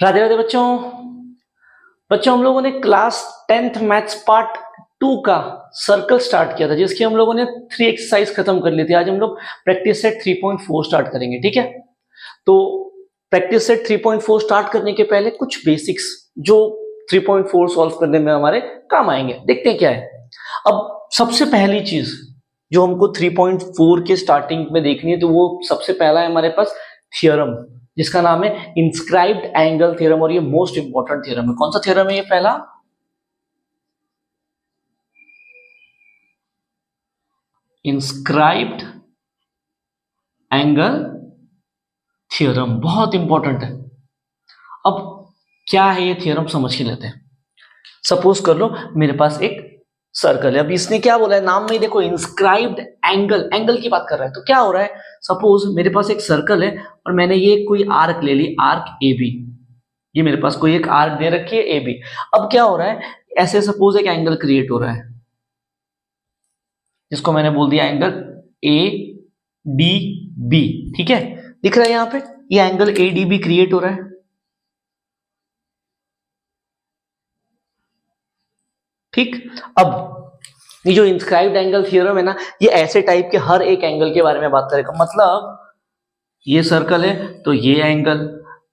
राधे राधे बच्चों। बच्चों हम लोगों ने क्लास 10th मैथ्स पार्ट 2 का सर्कल स्टार्ट किया था, जिसकी हम लोगों ने 3 एक्सरसाइज खत्म कर ली थी। आज हम लोग प्रैक्टिस सेट 3.4 स्टार्ट करेंगे, ठीक है। तो प्रैक्टिस सेट 3.4 स्टार्ट करने के पहले कुछ बेसिक्स जो 3.4 सॉल्व करने में हमारे काम आएंगे, देखते हैं क्या है। अब सबसे पहली चीज जो हमको 3.4 के स्टार्टिंग में देखनी है, तो वो सबसे पहला है हमारे पास थियरम, जिसका नाम है इंस्क्राइब्ड एंगल थ्योरम। और ये मोस्ट इंपॉर्टेंट थ्योरम है। कौन सा थ्योरम है ये? पहला इंस्क्राइब्ड एंगल थ्योरम, बहुत इंपॉर्टेंट है। अब क्या है ये थ्योरम, समझ के लेते हैं। सपोज कर लो मेरे पास एक सर्कल है। अब इसने क्या बोला है, नाम में देखो इंस्क्राइब्ड एंगल, एंगल की बात कर रहा है। तो क्या हो रहा है, सपोज मेरे पास एक सर्कल है और मैंने ये कोई आर्क ले ली, आर्क ए बी। ये मेरे पास कोई एक आर्क दे रखी है ए बी। अब क्या हो रहा है, ऐसे सपोज एक एंगल क्रिएट हो रहा है, जिसको मैंने बोल दिया एंगल ए डी बी। ठीक है, दिख रहा है यहां पे ये angle A D be create हो रहा है। ठीक, अब ये जो इंस्क्राइब्ड एंगल थ्योरम है ना, ये ऐसे टाइप के हर एक एंगल के बारे में बात करेगा। मतलब ये सर्कल है तो ये एंगल,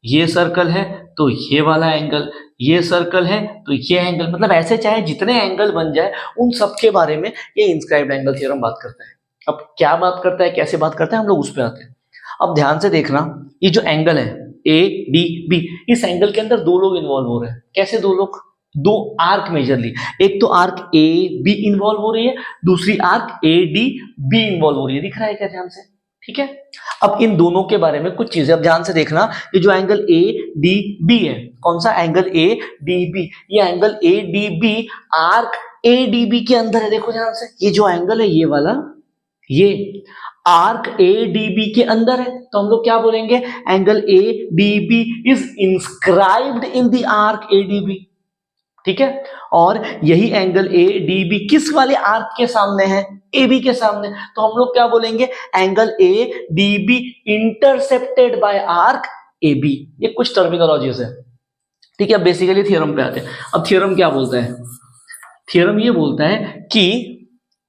ये सर्कल है तो ये वाला एंगल, ये सर्कल है तो ये एंगल, मतलब ऐसे चाहे जितने एंगल बन जाए उन सब के बारे में ये इंस्क्राइब्ड एंगल थ्योरम बात करता है। अब क्या बात करता है, कैसे बात करता है, हम लोग उस पर आते हैं। अब ध्यान से देखना, ये जो एंगल है ए डी बी, इस एंगल के अंदर दो लोग इन्वॉल्व हो रहे हैं। कैसे दो लोग? दो आर्क मेजरली, एक तो आर्क ए बी इन्वॉल्व हो रही है, दूसरी arc A D be involve हो रही है। दिख रहा है क्या ध्यान से? ठीक है, अब इन दोनों के बारे में कुछ चीजें अब ध्यान से देखना। ये जो एंगल ए डी बी है, कौन सा एंगल ए डी बी, ये angle A D B arc A D B के अंदर है। देखो ध्यान से, ये जो एंगल है ये वाला, ये आर्क ए डी बी के अंदर है। तो हम लोग क्या बोलेंगे, angle A D B is inscribed in the arc A D B. ठीक है, और यही एंगल ए डी बी किस वाले आर्क के सामने है? ए बी के सामने। तो हम लोग क्या बोलेंगे, angle A D B intercepted by arc A B. ये कुछ टर्मिनोलॉजीज है। ठीक है, अब बेसिकली थ्योरम पे आते हैं। अब थ्योरम क्या बोलता है? थ्योरम ये बोलता है कि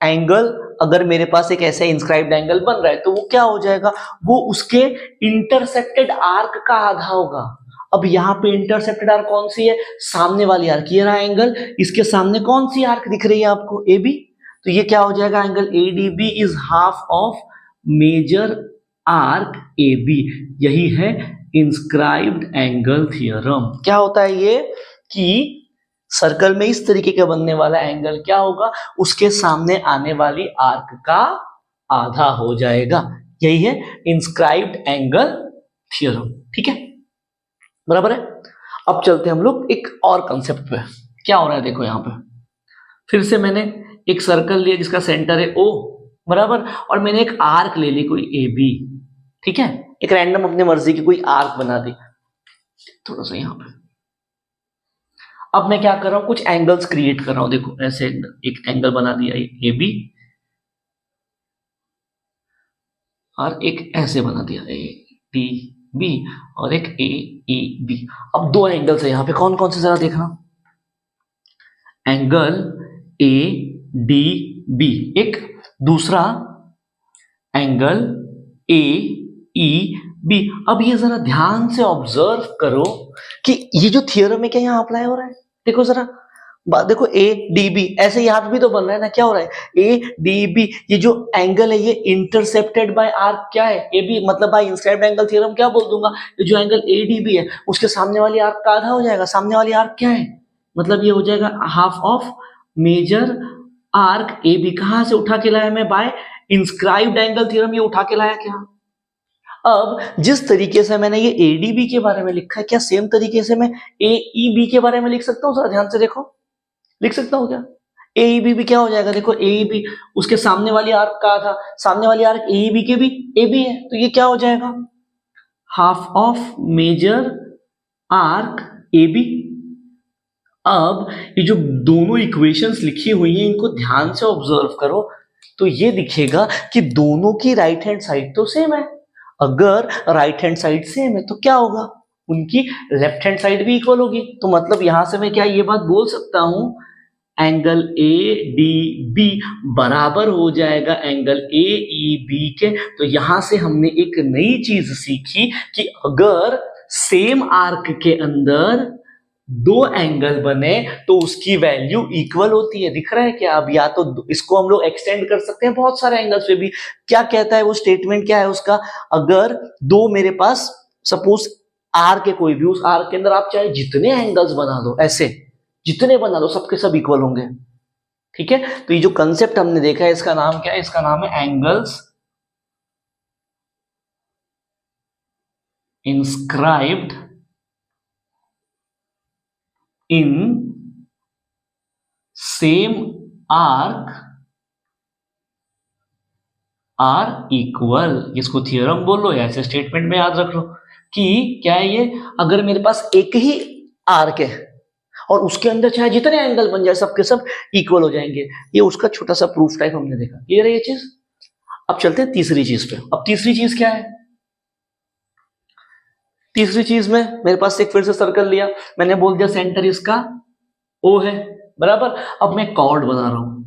एंगल, अगर मेरे पास एक ऐसा इंस्क्राइब्ड एंगल बन रहा है तो वो क्या हो जाएगा, वो उसके इंटरसेप्टेड आर्क का आधा होगा। अब यहाँ पे इंटरसेप्टेड आर्क कौन सी है? सामने वाली आर्क। ये रहा एंगल, इसके सामने कौन सी आर्क दिख रही है आपको? A B. तो ये क्या हो जाएगा, angle A D B is half of measure arc A B. यही है इंस्क्राइब्ड एंगल थ्योरम। क्या होता है ये कि सर्कल में इस तरीके का बनने वाला एंगल क्या होगा, उसके सामने आने वाली आर्क का आधा हो जाएगा। यही है इंस्क्राइब्ड एंगल थ्योरम। ठीक है, बराबर है। अब चलते हैं हम लोग एक और कंसेप्ट पे। क्या हो रहा है देखो, यहां पे फिर से मैंने एक सर्कल लिया जिसका सेंटर है ओ, बराबर, और मैंने एक आर्क ले ली कोई ए बी। ठीक है, एक रैंडम अपनी मर्जी की कोई आर्क बना दी थोड़ा सा यहां पे। अब मैं क्या कर रहा हूं, कुछ एंगल्स क्रिएट कर रहा हूं। देखो ऐसे एक एंगल बना दिया ए बी, और एक ऐसे बना दिया ए डी बी, और एक ए ई बी। अब दो एंगल्स है यहां पे, कौन कौन से जरा देखना। एंगल ए डी बी एक, दूसरा एंगल ए ई बी। अब ये जरा ध्यान से ऑब्जर्व करो कि ये जो थियरम है क्या यहाँ अप्लाई हो रहा है। देखो जरा देखो ए डी बी, ऐसे यहाँ पे भी तो बन रहा है ना। क्या हो रहा है, ए डी बी, ये जो एंगल है ये इंटरसेप्टेड बाय आर्क क्या है, ए बी, मतलब बाय इंस्क्राइब्ड एंगल थ्योरम क्या बोल दूंगा, ये जो एंगल ए डी बी है उसके सामने वाली आर्क का आधा हो जाएगा। सामने वाली आर्क क्या है, मतलब ये हो जाएगा half of measure arc A B. कहां से उठा के लाया मैं, बाय इंस्क्राइब्ड एंगल थ्योरम, ये उठा के लाया क्या। अब जिस तरीके से मैंने ये एडीबी के बारे में लिखा है, क्या सेम तरीके से मैं एईबी के बारे में लिख सकता हूं? जरा ध्यान से देखो, लिख सकता हूं क्या? एईबी भी क्या हो जाएगा, देखो एईबी उसके सामने वाली आर्क का था, सामने वाली आर्क एईबी के भी एबी है, तो ये क्या हो जाएगा, half of measure arc AB. अब ये जो दोनों इक्वेशंस लिखी हुई हैं इनको ध्यान से ऑब्जर्व करो, तो ये दिखेगा कि दोनों की राइट हैंड साइड तो सेम है। अगर राइट हैंड साइड सेम है तो क्या होगा, उनकी लेफ्ट हैंड साइड भी इक्वल होगी। तो मतलब यहां से मैं क्या ये बात बोल सकता हूं, एंगल ए डी बी बराबर हो जाएगा एंगल ए ई बी के। तो यहां से हमने एक नई चीज सीखी कि अगर सेम आर्क के अंदर दो एंगल बने तो उसकी वैल्यू इक्वल होती है। दिख रहा है क्या? अब या तो इसको हम लोग एक्सटेंड कर सकते हैं बहुत सारे एंगल्स पे भी। क्या कहता है वो स्टेटमेंट, क्या है उसका, अगर दो मेरे पास सपोज आर के कोई भी, उस आर के अंदर आप चाहे जितने एंगल्स बना दो, ऐसे जितने बना दो सबके सब इक्वल होंगे। ठीक है, तो ये जो कंसेप्ट हमने देखा है इसका नाम क्या है? इसका नाम है angles inscribed in same arc are equal. इसको थियरम बोलो या ऐसे स्टेटमेंट में याद रख लो कि क्या है ये, अगर मेरे पास एक ही आर्क है और उसके अंदर चाहे जितने एंगल बन जाए सबके सब इक्वल हो जाएंगे। ये उसका छोटा सा प्रूफ टाइप हमने देखा। क्लियर है ये चीज? अब चलते हैं तीसरी चीज पे। अब तीसरी चीज क्या है? तीसरी चीज में मेरे पास एक फिर से सर्कल लिया, मैंने बोल दिया सेंटर इसका ओ है, बराबर। अब मैं कॉर्ड बना रहा हूं,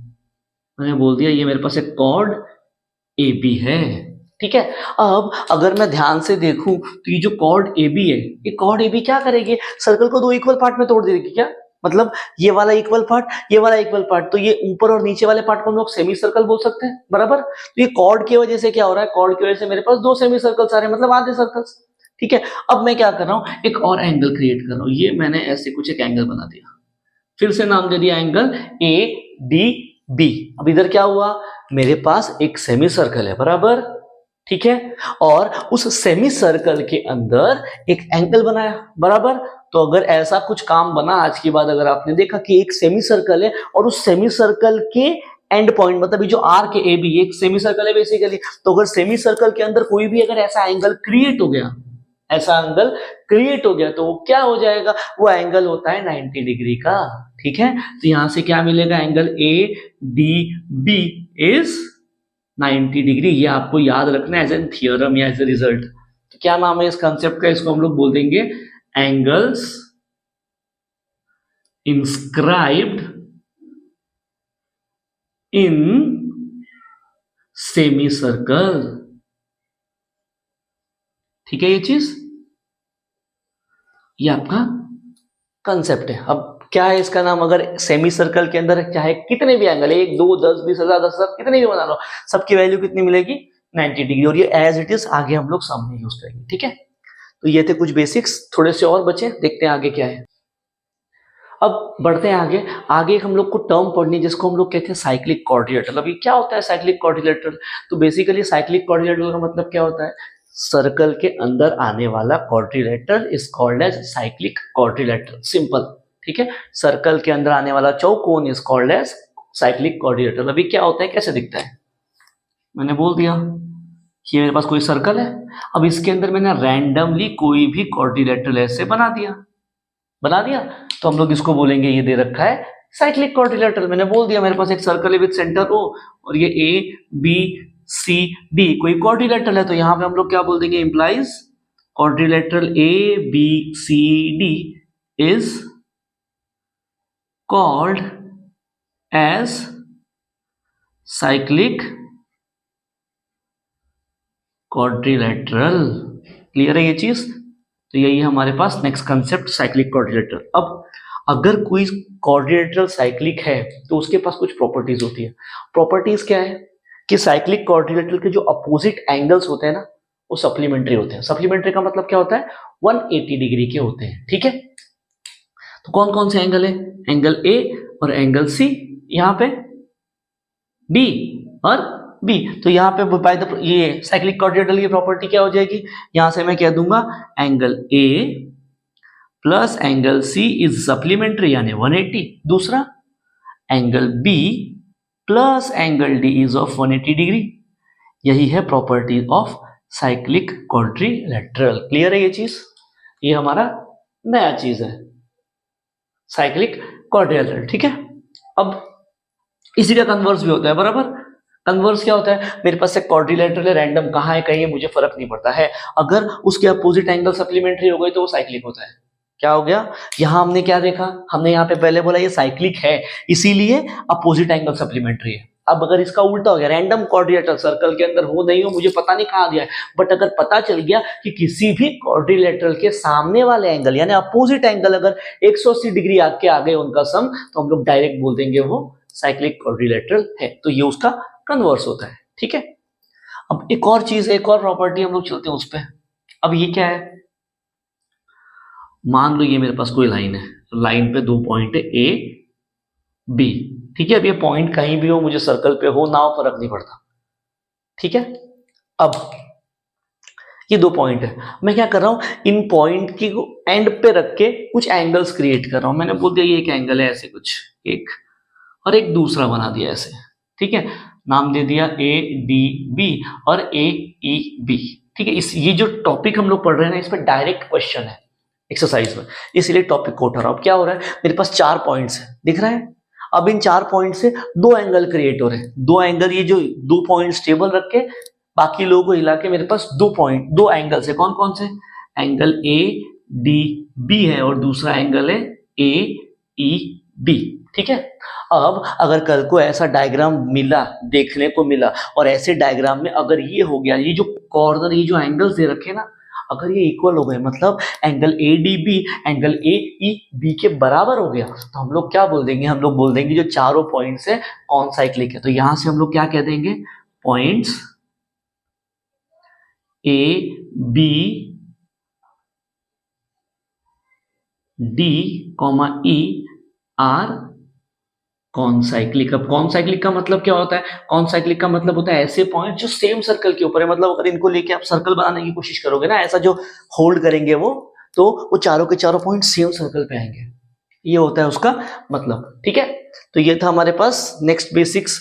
मैंने बोल दिया ये मेरे पास एक कॉर्ड ए बी है। ठीक है, अब अगर मैं ध्यान से देखूं तो ये जो कॉर्ड ए बी है, ये कॉर्ड ए बी क्या करेगी? सर्कल को दो इक्वल पार्ट में तोड़ देगी। क्या मतलब? ये वाला इक्वल पार्ट, ये वाला इक्वल पार्ट, तो ये ऊपर और नीचे वाले पार्ट को हम लोग सेमी सर्कल बोल सकते हैं, बराबर। तो ये कॉर्ड की वजह से क्या हो रहा है? कॉर्ड की वजह से मेरे पास दो सेमी सर्कल्स आ रहे हैं, मतलब आधे सर्कल्स। ठीक है, अब मैं क्या कर रहा हूं, एक और एंगल क्रिएट कर रहा हूं। ये मैंने ऐसे कुछ एक एंगल बना दिया, फिर से नाम दे दिया एंगल ए डी बी। अब इधर क्या हुआ? मेरे पास एक सेमी सर्कल है, बराबर। ठीक है, और उस सेमी सर्कल के अंदर एक एंगल बनाया, बराबर। तो अगर ऐसा कुछ काम बना आज के बाद, अगर आपने देखा कि एक सेमी सर्कल है और उस सेमी सर्कल के एंड पॉइंट, मतलब ये जो आर के ए बी एक सेमी सर्कल है बेसिकली, तो अगर सेमी सर्कल के अंदर कोई भी अगर ऐसा एंगल क्रिएट हो गया, ऐसा एंगल क्रिएट हो गया, तो वो क्या हो जाएगा? वो एंगल होता है 90 डिग्री का। ठीक है, तो यहां से क्या मिलेगा? Angle A D B is 90 degree. ये आपको याद रखना है एज एन थियोरम या एज ए रिजल्ट। तो क्या नाम है इस कंसेप्ट का? इसको हम लोग बोल देंगे angles inscribed in semi circle. ठीक है, ये चीज, ये आपका कंसेप्ट है। अब क्या है इसका नाम? अगर सेमी सर्कल के अंदर चाहे कितने भी एंगल, 1 2 10 20 10,000 10,000 कितने भी बना लो, सबकी वैल्यू कितनी मिलेगी? 90 डिग्री। और ये एज इट इज आगे हम लोग सामने यूज करेंगे। ठीक है, तो ये थे कुछ बेसिक्स, थोड़े से और बचे, देखते हैं आगे क्या है। अब बढ़ते हैं आगे। आगे हम लोग को टर्म पढ़नी जिसको हम लोग कहते हैं साइक्लिक क्वाड्रिलेटरल। अब ये क्या होता है साइक्लिक क्वाड्रिलेटरल? तो बेसिकली साइक्लिक क्वाड्रिलेटरल का मतलब क्या होता है? सर्कल के अंदर आने वाला quadrilateral is called as cyclic quadrilateral. Simple. ठीक है, सर्कल के अंदर आने वाला चौकोन is called as cyclic quadrilateral. अभी क्या होता है, कैसे दिखता है? मैंने बोल दिया कि मेरे पास कोई सर्कल है, अब इसके अंदर मैंने रैंडमली कोई भी क्वाड्रिलेटरल ऐसे बना दिया, तो हम लोग इसको बोलेंगे, ये दे रखा है साइक्लिक क्वाड्रिलेटरल। मैंने बोल दिया मेरे पास एक सर्कल है विद सेंटर ओ, और ये ए बी सी डी कोई क्वाड्रिलेटरल है, तो यहां पे हम लोग क्या बोल देंगे? Implies quadrilateral A B C D is called as cyclic quadrilateral. Clear है ये चीज? तो यही है हमारे पास नेक्स्ट कंसेप्ट, साइक्लिक क्वाड्रिलेटरल। अब अगर कोई क्वाड्रिलेटरल साइक्लिक है तो उसके पास कुछ प्रॉपर्टीज होती है। प्रॉपर्टीज क्या है कि साइक्लिक क्वाड्रिलेटरल के जो अपोजिट एंगल्स होते हैं ना, वो सप्लीमेंट्री होते हैं। सप्लीमेंट्री का मतलब क्या होता है? 180 डिग्री के होते हैं। ठीक है, तो कौन कौन से एंगल है? एंगल ए और एंगल सी, यहां पे बी और बी। तो यहां पे बाय द ये साइक्लिक क्वाड्रिलेटरल की प्रॉपर्टी क्या हो जाएगी? यहां से मैं कह दूंगा angle A plus angle C is supplementary यानी 180। दूसरा angle B plus angle D is of 180 degree. यही है property of cyclic quadrilateral. Clear है ये चीज? ये हमारा नया चीज है साइक्लिक क्वाड्रिलेटरल। ठीक है, अब इसी का कन्वर्स भी होता है, बराबर। कन्वर्स क्या होता है, मेरे पास एक क्वाड्रिलेटरल है, रैंडम कहाँ है कहीं है मुझे फर्क नहीं पड़ता है, अगर उसके अपोजिट एंगल सप्लीमेंट्री हो गए तो वो साइक्लिक होता है। क्या हो गया, यहां हमने क्या देखा, हमने यहाँ पे पहले बोला ये साइक्लिक है इसीलिए अपोजिट एंगल सप्लीमेंट्री है। अब अगर इसका उल्टा हो गया, रैंडम क्वाड्रिलेटरल सर्कल के अंदर हो नहीं हो मुझे पता नहीं कहाँ दिया है, बट अगर पता चल गया कि किसी भी क्वाड्रिलेटरल के सामने वाले एंगल यानी अपोजिट एंगल अगर 180 डिग्री आगे आ गए उनका सम, तो हम लोग डायरेक्ट बोल देंगे वो साइक्लिक क्वाड्रिलेटरल है, तो ये उसका कन्वर्स होता है। ठीक है, अब एक और चीज है, एक और प्रॉपर्टी हम लोग चलते हैं उस पर। अब ये क्या है, मान लो ये मेरे पास कोई लाइन है, लाइन पे दो पॉइंट है ए बी, ठीक है, अब ये पॉइंट कहीं भी हो, मुझे सर्कल पे हो ना हो फर्क नहीं पड़ता। ठीक है, अब ये दो पॉइंट है, मैं क्या कर रहा हूं, इन पॉइंट की एंड पे रख के कुछ एंगल्स क्रिएट कर रहा हूं। मैंने बोल दिया ये एक एंगल है ऐसे कुछ एक, और एक दूसरा बना दिया ऐसे। ठीक है, नाम दे दिया ए डी बी और ए ई बी। ठीक है, इस ये जो टॉपिक हम लोग पढ़ रहे हैं ना, इस पर डायरेक्ट क्वेश्चन है एक्सरसाइज में, इसलिए टॉपिक को उठा रहा हूं। अब क्या हो रहा है, मेरे पास 4 पॉइंट्स है, दिख रहा है। अब इन 4 पॉइंट से 2 एंगल क्रिएट हो रहे हैं, 2 एंगल, ये जो 2 पॉइंट टेबल रख के बाकी लोगों को हिला के मेरे पास 2 पॉइंट 2 एंगल्स है। कौन कौन से, एंगल ए डी बी है और दूसरा एंगल है ए ई बी। ठीक है, अब अगर कल को ऐसा डायग्राम मिला, देखने को मिला, और ऐसे डायग्राम में अगर ये हो गया, ये जो कॉर्नर, ये जो एंगल्स दे रखे ना, अगर ये इक्वल हो गए, मतलब angle A D B angle A E B के बराबर हो गया, तो हम लोग क्या बोल देंगे, हम लोग बोल देंगे जो चारों पॉइंट्स है कौन साइक्लिक है। तो यहां से हम लोग क्या कह देंगे, points A B D comma E are concyclic. अब कौन साइक्लिक का मतलब क्या होता है, कौन साइक्लिक का मतलब होता है ऐसे पॉइंट जो सेम सर्कल के ऊपर है, मतलब अगर इनको लेके आप सर्कल बनाने की कोशिश करोगे ना, ऐसा जो होल्ड करेंगे वो, तो वो चारों के चारों पॉइंट सेम सर्कल पे आएंगे, ये होता है उसका मतलब। ठीक है, तो ये था हमारे पास नेक्स्ट बेसिक्स।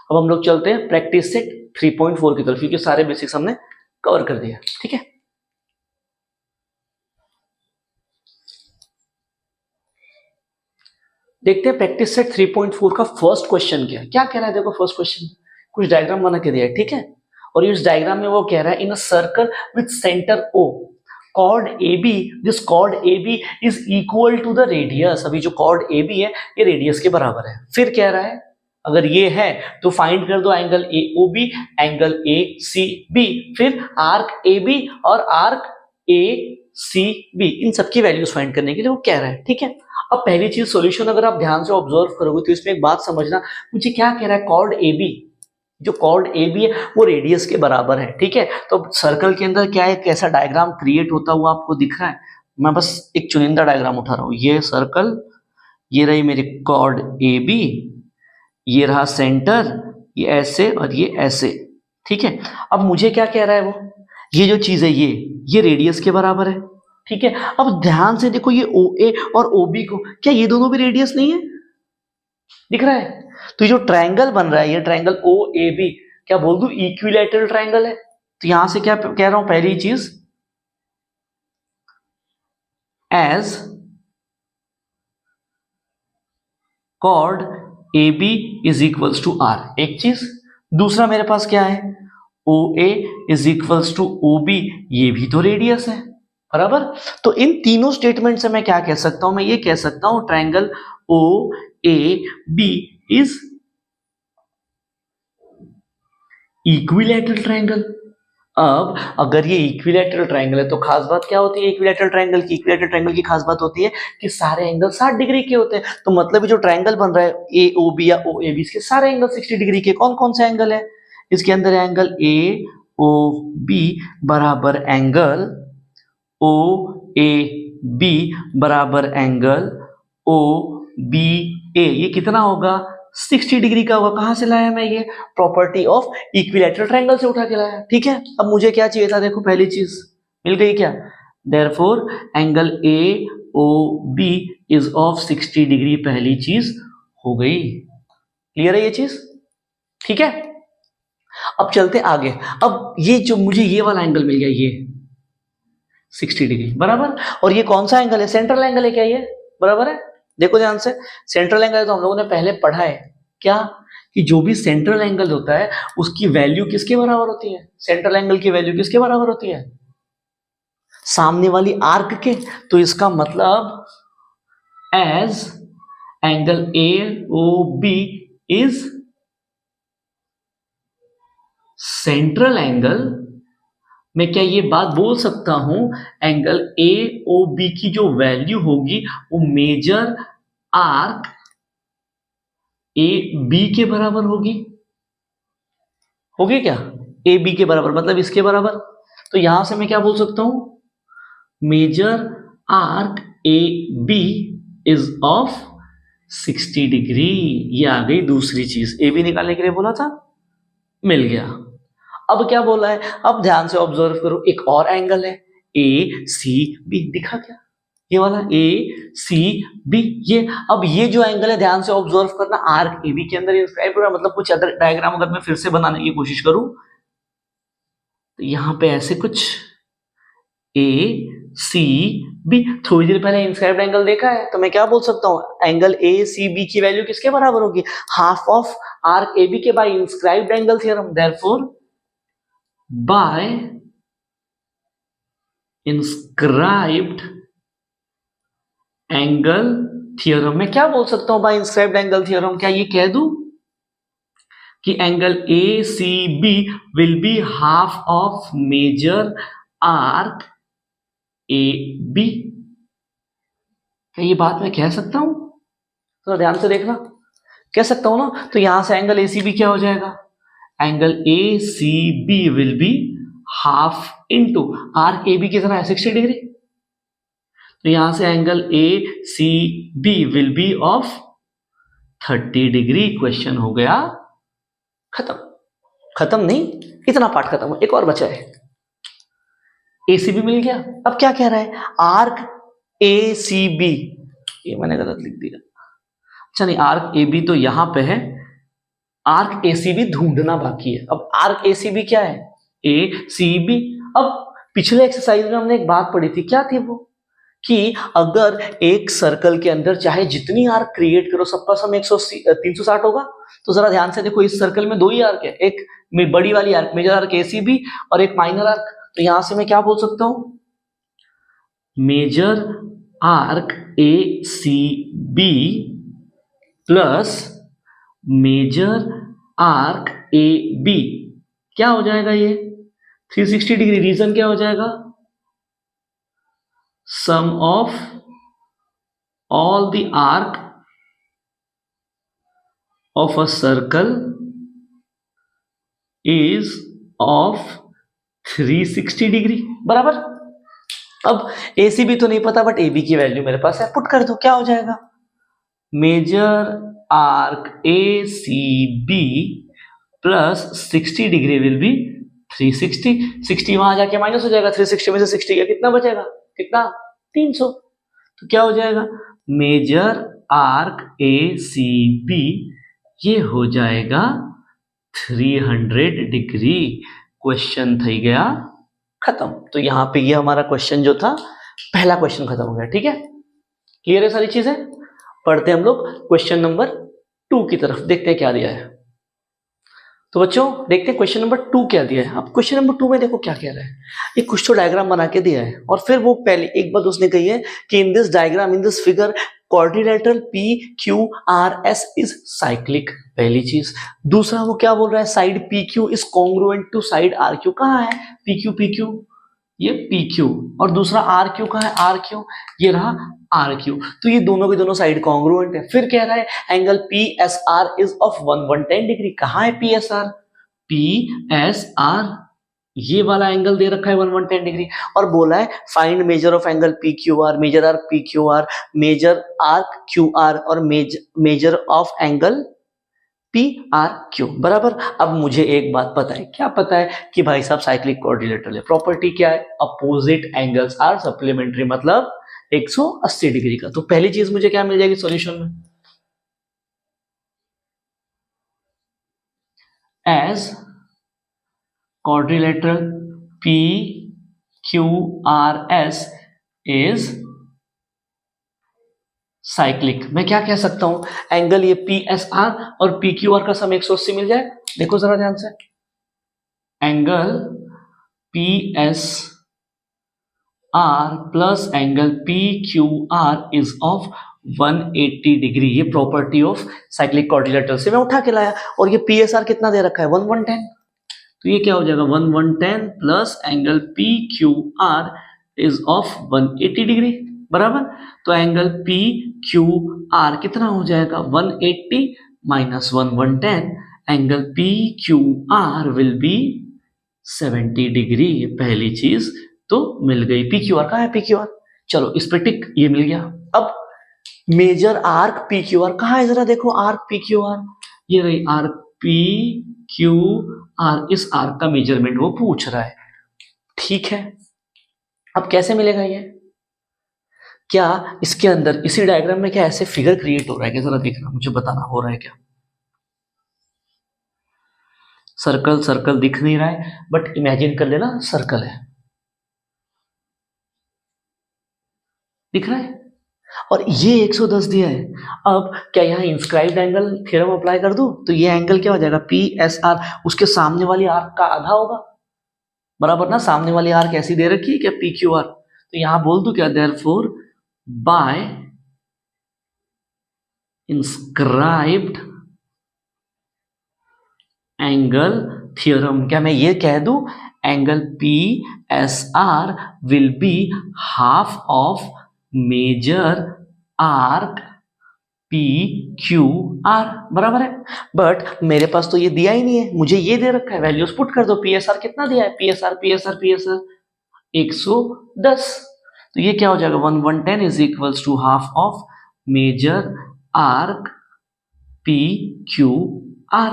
अब हम लोग चलते हैं प्रैक्टिस सेट 3.4 की तरफ, क्योंकि सारे बेसिक्स हमने कवर कर दिया। ठीक है, देखते हैं प्रैक्टिस सेट 3.4 का फर्स्ट क्वेश्चन क्या कह रहा है। देखो फर्स्ट क्वेश्चन कुछ डायग्राम बना के दिया है, ठीक है, और इस डायग्राम में वो कह रहा है in a circle with centre O chord AB, this chord AB is equal to the radius. अभी जो chord AB है ये रेडियस के बराबर है। फिर कह रहा है अगर ये है तो फाइंड कर दो एंगल AOB, एंगल ACB, फिर आर्क AB और आर्क ACB, इन सबकी वैल्यूज फाइंड करने के लिए वो कह रहा है। ठीक है, अब पहली चीज सॉल्यूशन अगर आप ध्यान से ऑब्जर्व करोगे तो इसमें एक बात समझना, मुझे क्या कह रहा है, कॉर्ड AB, जो कॉर्ड AB है वो रेडियस के बराबर है। ठीक है, तो सर्कल के अंदर क्या है, कैसा डायग्राम क्रिएट होता हुआ आपको दिख रहा है। मैं बस एक चुनिंदा डायग्राम उठा रहा हूं, ये सर्कल, ये रही मेरी कॉर्ड AB, ये रहा सेंटर, ये ऐसे और ये ऐसे। ठीक है, अब मुझे क्या कह रहा है वो, ये जो चीज है ये रेडियस के बराबर है। ठीक है, अब ध्यान से देखो ये OA और OB को, क्या ये दोनों भी रेडियस नहीं है, दिख रहा है। तो ये जो ट्रायंगल बन रहा है, ये ट्रायंगल OAB, क्या बोल दूं, इक्विलैटरल ट्रायंगल है। तो यहां से क्या कह रहा हूं, पहली चीज as chord AB is equals to R, एक चीज। दूसरा मेरे पास क्या है, OA is equals to OB, ये भी तो रेडियस है, बराबर। तो इन तीनों स्टेटमेंट से मैं क्या कह सकता हूं, मैं ये कह सकता हूं triangle OAB is equilateral triangle. अब अगर ये इक्विलैटरल ट्रायंगल है तो खास बात क्या होती है इक्विलैटरल ट्रायंगल की, इक्विलैटरल ट्रायंगल की खास बात होती है कि सारे एंगल 60 डिग्री के होते हैं। तो मतलब ये जो ट्रायंगल बन रहा है AOB या OAB, इसके सारे एंगल 60 डिग्री के। कौन कौन से एंगल है इसके अंदर, एंगल AOB बराबर एंगल OAB बराबर एंगल OBA, ये कितना होगा, 60 डिग्री का होगा। कहां से लाया मैं, ये प्रॉपर्टी ऑफ इक्विलैटरल ट्रायंगल से उठा के लाया। ठीक है, अब मुझे क्या चाहिए था, देखो पहली चीज मिल गई क्या, therefore angle AOB is of 60 degree, पहली चीज हो गई। क्लियर है ये चीज, ठीक है। अब चलते आगे, अब ये जो मुझे ये वाला एंगल मिल गया, ये 60 डिग्री बराबर, और ये कौन सा एंगल है, सेंट्रल एंगल है क्या ये, बराबर है। देखो ध्यान से, सेंट्रल एंगल है तो हम लोगों ने पहले पढ़ा है क्या कि जो भी सेंट्रल एंगल होता है उसकी वैल्यू किसके बराबर होती है? सेंट्रल एंगल की वैल्यू किसके बराबर होती है? सामने वाली आर्क के। तो इसका मतलब as angle AOB is central angle, मैं क्या ये बात बोल सकता हूं एंगल AOB की जो वैल्यू होगी वो मेजर आर्क AB के बराबर होगी? होगी क्या? AB के बराबर मतलब इसके बराबर। तो यहां से मैं क्या बोल सकता हूं? Measure arc AB is of 60 degree. ये आ गई दूसरी चीज, AB निकालने के लिए बोला था, मिल गया। अब क्या बोला है? अब ध्यान से ऑब्जर्व करो, एक और एंगल है ACB, दिखा क्या? ये वाला ACB, ये अब ये जो एंगल है ध्यान से ऑब्जर्व करना, आर्क AB के अंदर इंस्क्राइब हो रहा है। मतलब कुछ अदर डायग्राम अगर मैं फिर से बनाने की कोशिश करूं तो यहां पे ऐसे कुछ ACB, थोड़ी देर पहले इंस्क्राइब्ड एंगल देखा है, तो मैं क्या बोल सकता हूं एंगल ACB की वैल्यू किसके बराबर होगी? हाफ ऑफ आर्क AB के by inscribed angle theorem. Therefore by inscribed angle theorem, मैं क्या बोल सकता हूं बाय इंस्क्राइब्ड एंगल थ्योरम? क्या ये कह दूं कि angle ACB will be half of measure arc AB? क्या ये बात मैं कह सकता हूं? तो ध्यान से देखना, कह सकता हूं ना। तो यहां से एंगल ACB क्या हो जाएगा? Angle ACB will be half into arc AB कितना है? 60 डिग्री। तो यहां से angle ACB will B of 30 degree. Question हो गया खत्म। खत्म नहीं, इतना पार्ट खत्म हो, एक और बचा है। ACB मिल गया। अब क्या कह रहा है? आर्क ACB, ये मैंने गलत लिख दिया। अच्छा नहीं, आर्क AB तो यहां पे है, आर्क ACB ढूंढना बाकी है। अब आर्क ACB क्या है? ACB। अब पिछले एक्सरसाइज में हमने एक बात पढ़ी थी, क्या थी वो? कि अगर एक सर्कल के अंदर चाहे जितनी आर्क क्रिएट करो सबका सम 360 होगा। तो जरा ध्यान से देखो, इस सर्कल में दो ही आर्क है, एक बड़ी वाली आर्क मेजर आर्क ACB और एक माइनर आर्क। तो यहां से मैं क्या बोल सकता हूं? Measure arc ACB plus major arc AB क्या हो जाएगा? ये 360 डिग्री। रीजन क्या हो जाएगा? Sum of all the arc of a circle is of 360 degree, बराबर। अब ACB तो नहीं पता बट AB की वैल्यू मेरे पास है, पुट कर दो, क्या हो जाएगा? Measure arc ACB plus 60 degree will be 360। 60 वहां जाके माइनस हो जाएगा, 360 में से 60 का कितना बचेगा? कितना? 300। तो क्या हो जाएगा? मेजर आर्क ACB ये हो जाएगा 300 डिग्री। क्वेश्चन थी गया खत्म। तो यहां पे ये हमारा क्वेश्चन जो था, पहला क्वेश्चन खत्म हो गया। ठीक है, क्लियर है सारी चीजें? पढ़ते हैं हम लोग क्वेश्चन नंबर 2 की तरफ, देखते हैं क्या दिया है। तो बच्चों देखते हैं क्वेश्चन नंबर 2 क्या दिया है। अब क्वेश्चन नंबर 2 में देखो क्या कह रहा है, ये कुछ तो डायग्राम बना के दिया है और फिर वो पहले एक बात उसने कही है कि in this diagram, in this figure, quadrilateral PQRS is cyclic, पहली चीज। दूसरा वो क्या बोल रहा है? Side PQ is congruent to side RQ। कहाँ है PQ? ये PQ। और दूसरा RQ कहाँ है? RQ, ये रहा RQ। तो ये दोनों के दोनों साइड कॉन्ग्रुएंट है। फिर कह रहा है angle PSR is of 110 degree. कहाँ है PSR? PSR ये वाला एंगल दे रखा है 110 डिग्री। और बोला है find measure of angle PQR, measure arc PQR, measure arc QR और मेजर ऑफ एंगल PRQ, बराबर। अब मुझे एक बात पता है, क्या पता है? कि भाई साहब साइक्लिक क्वाड्रिलेटरल है, प्रॉपर्टी क्या है? अपोजिट एंगल्स आर सप्लीमेंट्री, मतलब 180 डिग्री का। तो पहली चीज मुझे क्या मिल जाएगी सॉल्यूशन में? As quadrilateral PQRS is cyclic. मैं क्या कह सकता हूं, एंगल ये पी एस आर और पी क्यू आर का सम 180 मिल जाए। देखो जरा ध्यान से, angle P S R plus angle P Q R is of 180 degree. ये प्रॉपर्टी ऑफ साइक्लिक क्वाड्रिलेटरल से मैं उठा के लाया। और ये पी एस आर कितना दे रखा है, 110। तो ये क्या हो जाएगा, 110 plus angle P Q R is of 180 degree बराबर। तो एंगल पी क्यू आर कितना हो जाएगा, 180 minus 110, angle P Q are will be 70 degree. ये पहली चीज तो मिल गई। पी क्यू आर कहाँ है, पी क्यू आर, चलो इस पे टिक, ये मिल गया। अब measure arc P Q R कहाँ है, जरा देखो आर्क पी क्यू आर, ये रही आर्क पी क्यू आर। इस आर्क का मेजरमेंट वो पूछ रहा है, ठीक है। अब कैसे मिलेगा ये, क्या इसके अंदर इसी डायग्राम में क्या ऐसे फिगर क्रिएट हो रहा है क्या, जरा देखना, मुझे बताना हो रहा है क्या। सर्कल सर्कल दिख नहीं रहा है, बट इमेजिन कर लेना सर्कल है, दिख रहा है। और ये 110 दिया है। अब क्या यहाँ इंस्क्राइब्ड एंगल थ्योरम अप्लाई कर दूं, तो ये एंगल क्या हो जाएगा, पी एस आर उसके सामने वाली आर्क का आधा होगा बराबर ना। सामने वाली आर्क ऐसी दे रखी है क्या, पी क्यू आर। तो यहां बोल दूं क्या, therefore by inscribed angle theorem, क्या मैं ये कह दूं, angle P S are will be half of measure arc P Q are बराबर है। बट मेरे पास तो ये दिया ही नहीं है, मुझे ये दे रखा है, वैल्यूज पुट कर दो। पी एस आर कितना दिया है, पी एस आर 110। तो ये क्या हो जाएगा, 110 is equals to half of measure arc P Q are.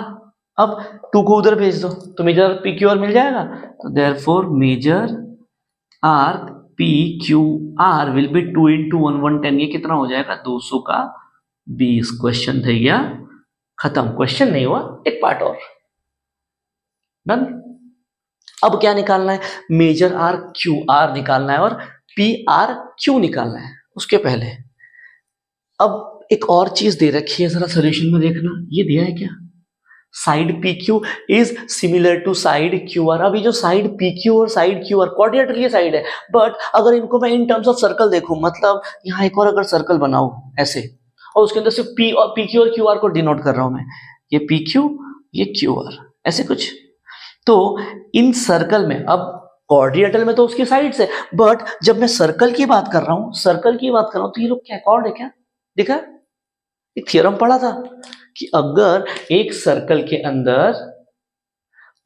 अब 2 को उधर भेज दो तो मेजर पी क्यू आर मिल जाएगा। तो therefore major arc P Q are will be 2 into 110, ये कितना हो जाएगा, 200 का 20। क्वेश्चन થઈ गया खत्म। क्वेश्चन नहीं हुआ, एक पार्ट और डन। अब क्या निकालना है, मेजर आर क्यू आर निकालना है और पी आर क्यू निकालना है। उसके पहले अब एक और चीज दे रखी है, जरा सोल्यूशन में देखना, ये दिया है क्या, side P Q is similar to side Q R. अभी जो साइड पी क्यू और साइड क्यू आर क्वाड्रिलेटरल ये साइड है, बट अगर इनको मैं इन टर्म्स ऑफ सर्कल देखूं, मतलब यहाँ एक और अगर सर्कल बनाऊं ऐसे, और उसके अंदर सिर्फ पी और पी क्यू और क्यू आर को डिनोट कर रहा हूं मैं, ये पी क्यू ये क्यू आर ऐसे कुछ, तो इन सर्कल में अब क्वाड्रिलेटरल में तो उसकी साइड्स है, बट जब मैं सर्कल की बात कर रहा हूं, सर्कल की बात कर रहा हूं, तो ये लोग क्या कॉर्ड है क्या, देखा एक थ्योरम पढ़ा था कि अगर एक सर्कल के अंदर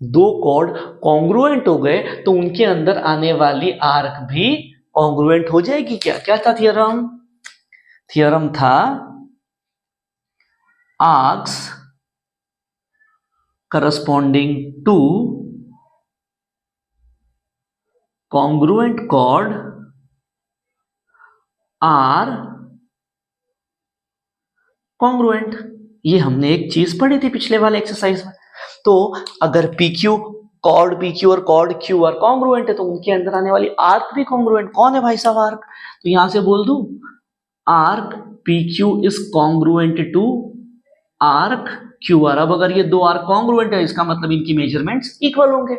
2 कॉर्ड कॉन्ग्रुएंट हो गए तो उनके अंदर आने वाली आर्क भी कॉन्ग्रुएंट हो जाएगी। क्या क्या था थ्योरम, थ्योरम था arcs corresponding to congruent chord are congruent। ये हमने एक चीज पढ़ी थी पिछले वाले एक्सरसाइज में। तो अगर PQ कॉर्ड PQ और कॉर्ड QR कॉन्ग्रुएंट है तो उनके अंदर आने वाली आर्क भी कॉन्ग्रुएंट। कौन है भाई साहब आर्क, तो यहां से बोल दूं arc PQ is congruent to arc QR। अब अगर ये 2 आर्क कॉन्ग्रुएंट है, इसका मतलब इनकी मेजरमेंट्स इक्वल होंगे।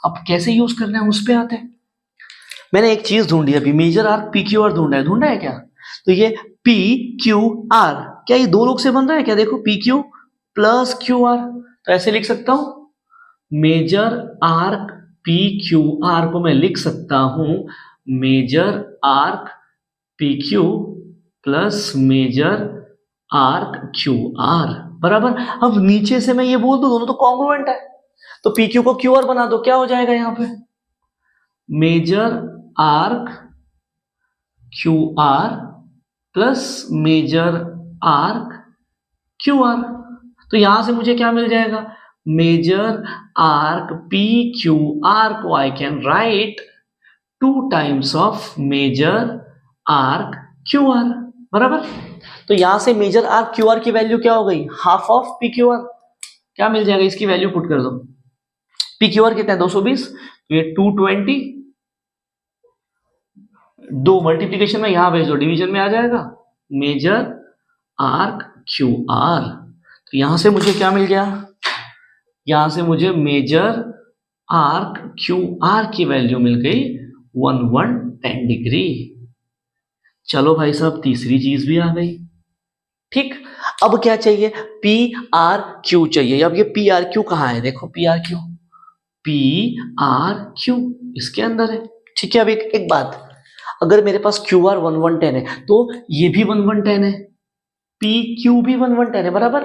अब कैसे यूज करना है उस पे आते हैं। मैंने एक चीज ढूंढी अभी, मेजर आर्क PQR ढूंढा है क्या, तो ये PQR क्या ये 2 लोग से बन रहा है क्या, देखो PQ प्लस QR, तो ऐसे लिख सकता हूं मेजर आर्क PQR को मैं लिख सकता हूं measure arc PQ plus major arc QR बराबर। अब नीचे से मैं ये बोल दूं दोनों तो कॉन्ग्रुएंट है, तो PQ को QR बना दो, क्या हो जाएगा यहां पे major arc QR plus major arc QR। तो यहां से मुझे क्या मिल जाएगा, मेजर आर्क PQR को I can write 2 times of measure arc QR बराबर। तो यहां से मेजर आर्क QR की वैल्यू क्या हो गई, हाफ ऑफ PQR। क्या मिल जाएगा, इसकी वैल्यू पुट कर दो, PQR कितना है 220, तो ये 220, 2 मल्टीप्लीकेशन में यहां भेज दो, डिवीजन में आ जाएगा मेजर आर्क क्यू आर। तो यहां से मुझे क्या मिल गया, यहां से मुझे मेजर आर्क क्यू आर की वैल्यू मिल गई 110 डिग्री। चलो भाई साहब तीसरी चीज भी आ गई। ठीक, अब क्या चाहिए, पी आर क्यू चाहिए। अब ये पी आर क्यू कहाँ है, देखो P R Q, P R Q इसके अंदर है। ठीक है, अब एक बात, अगर मेरे पास क्यू आर 1110 है तो ये भी 1110 है, पी क्यू भी 1110 है, बराबर।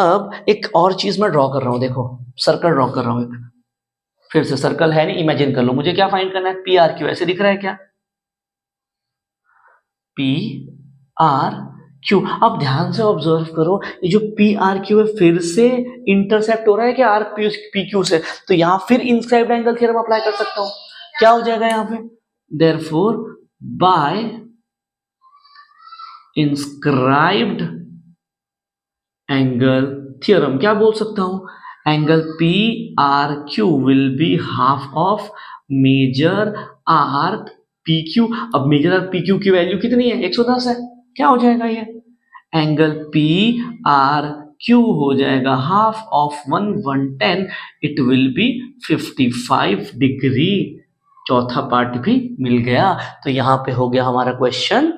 अब एक और चीज मैं ड्रॉ कर रहा हूं, देखो सर्कल ड्रॉ कर रहा हूं, फिर से सर्कल है नहीं, इमेजिन कर लो। मुझे क्या फाइंड करना है, पी आर क्यू, ऐसे दिख रहा है क्या, पी आर क्यू। अब ध्यान से ऑब्जर्व करो, ये जो पी आर क्यू है फिर से इंटरसेप्ट हो रहा है कि आर पी क्यू से, तो यहां फिर इंस्क्राइब्ड एंगल थ्योरम अप्लाई कर सकता हूं। क्या हो जाएगा यहां पे, therefore by inscribed angle theorem क्या बोल सकता हूं, angle P R Q will be half of measure arc P Q. अब मेजर आर्क पी क्यू की वैल्यू कितनी है, 110 है। क्या हो जाएगा ये, एंगल पी आर क्यू हो जाएगा half of 110, it will be 55 degree. चौथा पार्ट भी मिल गया। तो यहां पे हो गया हमारा क्वेश्चन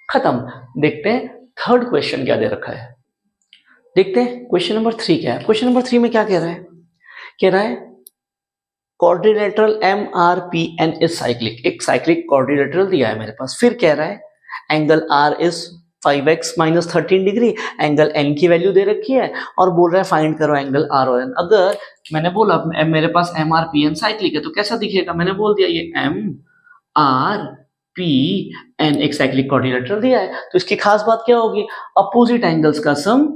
खत्म। देखते हैं थर्ड क्वेश्चन क्या दे रखा है, देखते हैं क्वेश्चन नंबर 3 क्या है। क्वेश्चन नंबर 3 में क्या कह रहा है, कह रहा है quadrilateral M R P N is cyclic. एक साइक्लिक क्वाड्रिलेटरल दिया है मेरे पास, फिर कह रहा है angle are is 5x minus 13 degree, angle N की वैल्यू दे रखी है और बोल रहा है फाइंड करो एंगल आर और एन। अगर मैंने बोला मेरे पास M R P N cyclic है तो कैसा दिखेगा, मैंने बोल दिया ये एम आर पी एन एक साइक्लिक क्वाड्रिलेटरल दिया है, तो इसकी खास बात क्या होगी, अपोजिट एंगल्स का सम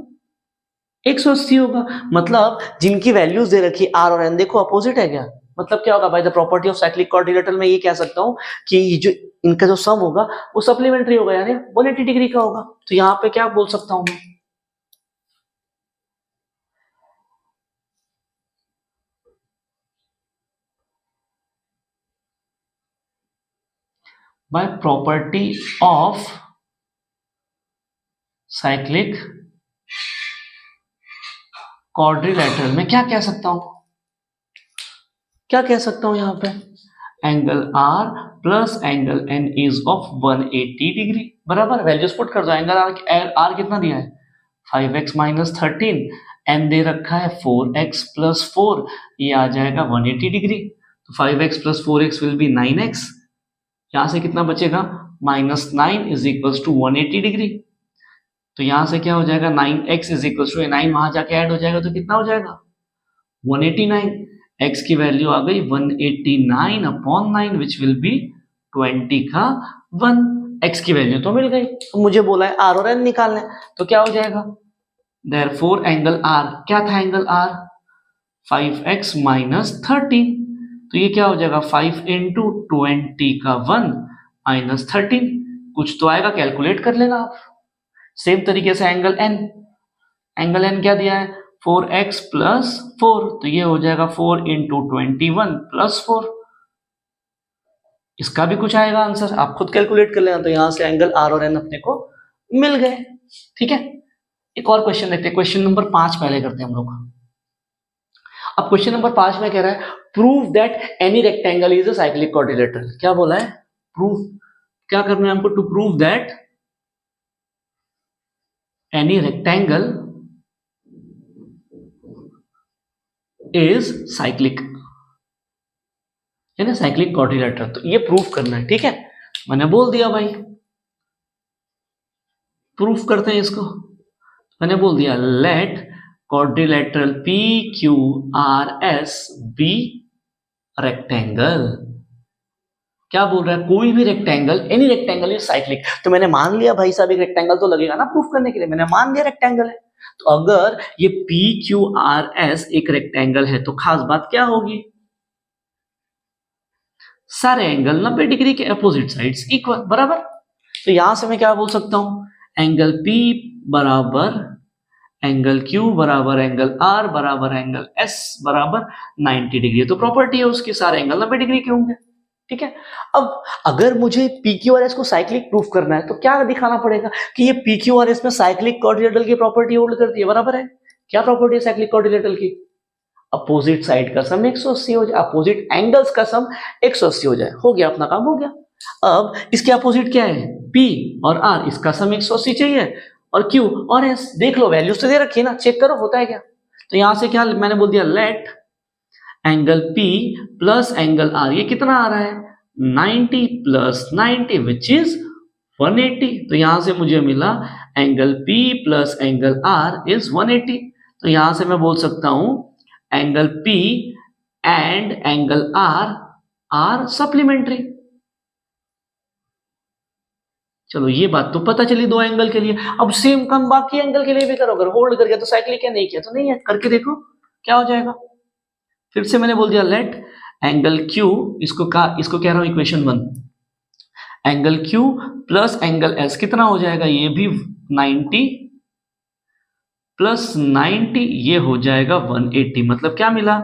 180 होगा। मतलब जिनकी वैल्यूज दे रखी आर और एन, देखो अपोजिट है क्या, मतलब क्या होगा, by the property of cyclic quadrilateral में ये कह सकता हूं कि जो इनका जो सम होगा वो सप्लीमेंट्री होगा, यानी 180 डिग्री का होगा। तो यहां पे क्या बोल सकता हूं मैं, bye property of cyclic quadrilateral में क्या कह सकता हूं, क्या कह सकता हूं यहां पे, angle are plus angle N is of 180 degree, बराबर। वैल्यूज पुट कर दो, एंगल आर कितना दिया है 5x माइनस 13, एन दे रखा है 4x प्लस 4, ये आ जाएगा 180 डिग्री। तो 5x plus 4x will be 9x, यहां से कितना बचेगा minus 9 is equal to 180 degree. तो यहां से क्या हो जाएगा 9x इज इक्वल टू 9 वहां जाके ऐड हो जाएगा तो कितना हो जाएगा 189। x की वैल्यू आ गई 189 अपॉन 9 विच विल बी 20 का 1। x की वैल्यू तो मिल गई, तो मुझे बोला है r और n निकालना है, तो क्या हो जाएगा, देयरफॉर एंगल r क्या था, एंगल r 5x माइनस 13, तो ये क्या हो जाएगा 5 इंटू 20 का 1 माइनस 13, कुछ तो आएगा, कैलकुलेट कर लेना आप। सेम तरीके से एंगल n क्या दिया है 4x प्लस 4, तो ये हो जाएगा 4 इंटू 21 प्लस 4, इसका भी कुछ आएगा आंसर, आप खुद कैलकुलेट कर लेना। तो यहां से एंगल r और n अपने को मिल गए। ठीक है, एक और क्वेश्चन देखते हैं, क्वेश्चन नंबर 5 पहले करते हैं हम लोग। अब क्वेश्चन नंबर 5 में कह रहा है prove that any rectangle is a cyclic quadrilateral. क्या बोला है, प्रूव, क्या करना है हमको, to prove that any rectangle is cyclic, है ना, साइक्लिक क्वाड्रिलेटरल, तो ये प्रूफ करना है। ठीक है, मैंने बोल दिया भाई, प्रूफ करते हैं इसको। मैंने बोल दिया late quadrilateral P Q R S B rectangle. क्या बोल रहा है, कोई भी rectangle, any rectangle is cyclic. तो मैंने मान लिया भाई साहब एक रेक्टेंगल तो लगेगा ना प्रूफ करने के लिए, मैंने मान लिया रेक्टेंगल है। तो अगर ये पी क्यू आर एस एक रेक्टेंगल है तो खास बात क्या होगी, सारे एंगल 90 डिग्री के अपोजिट साइड्स इक्वल, बराबर। तो यहां से मैं क्या बोल सकता हूं, एंगल P बराबर एंगल Q बराबर एंगल R बराबर एंगल S बराबर 90 डिग्री। तो प्रॉपर्टी है उसकी, सारे एंगल 90 डिग्री के होंगे। ठीक है। अब अगर मुझे PQRS को साइक्लिक प्रूफ करना है तो क्या दिखाना पड़ेगा कि ये PQRS में साइक्लिक क्वाड्रिलेटरल की प्रॉपर्टी होल्ड करती है, बराबर है। क्या प्रॉपर्टी है साइक्लिक क्वाड्रिलेटरल की? अपोजिट साइड का सम 180 हो जाए, अपोजिट एंगल्स का सम 180 हो जाए, हो गया, अपना काम हो गया। अब इसके अपोजिट क्या है? P और R, इसका सम 180 चाहिए, और Q और S, देख लो वैल्यूज तो दे रखी है ना, चेक करो होता है क्या। तो यहां से क्या मैंने बोल दिया, let angle P plus angle R, ये कितना आ रहा है? 90 प्लस 90 विच इज 180। तो यहां से मुझे मिला angle P plus angle R is 180। तो यहां से मैं बोल सकता हूं angle P and angle R are supplementary. चलो ये बात तो पता चली दो एंगल के लिए। अब सेम काम बाकी एंगल के लिए भी करो, अगर होल्ड करके तो साइक्लिक क्या, नहीं किया तो नहीं है, करके देखो क्या हो जाएगा। फिर से मैंने बोल दिया लेट एंगल Q, इसको कह रहा हूं equation 1, angle Q plus angle S कितना हो जाएगा? ये भी 90 प्लस 90, ये हो जाएगा 180। मतलब क्या मिला?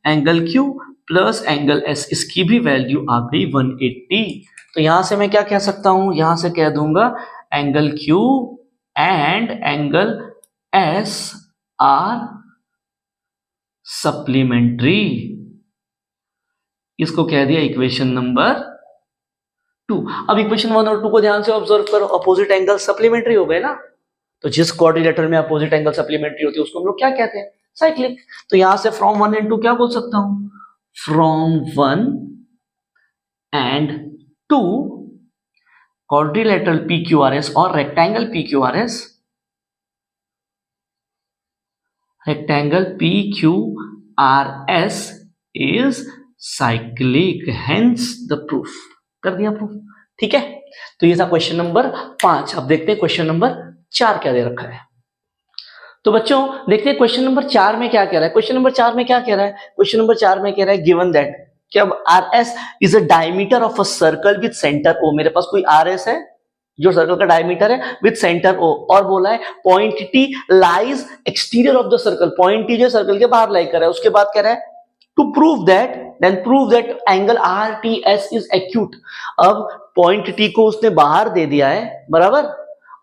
Angle Q plus angle S, इसकी भी वैल्यू आ गई 180। तो यहां से मैं क्या कह सकता हूं? यहां से कह दूंगा angle Q and angle S are supplementary. इसको कह दिया इक्वेशन नंबर 2। अब इक्वेशन 1 और 2 को ध्यान से ऑब्जर्व करो, अपोजिट एंगल सप्लीमेंट्री हो गए ना। तो जिस क्वाड्रिलेटरल में अपोजिट एंगल सप्लीमेंट्री होती है उसको हम लोग क्या कहते हैं? साइक्लिक। तो यहां से फ्रॉम 1 एंड 2 क्या बोल सकता हूं? फ्रॉम 1 एंड 2 क्वाड्रिलेटरल PQRS और rectangle PQRS, rectangle PQRS is cyclic, hence the proof. कर दिया प्रूफ, ठीक है। तो ये था क्वेश्चन नंबर 5। अब देखते हैं क्वेश्चन नंबर 4 क्या दे रखा है। तो बच्चों देखते हैं क्वेश्चन नंबर 4 में क्या कह रहा है। क्वेश्चन नंबर 4 में क्या कह रहा है? क्वेश्चन नंबर 4 में कह रहा है गिवन दैट, क्या RS is a diameter of a circle with centre O। मेरे पास कोई RS है जो सर्कल का डायमीटर है विद सेंटर O, और बोला है point T lies exterior of the circle. Point T जो सर्कल के बाहर लाई कर रहा है, उसके बाद कह रहा है to prove that, then prove that angle RTS is acute. अब पॉइंट T को उसने बाहर दे दिया है, बराबर,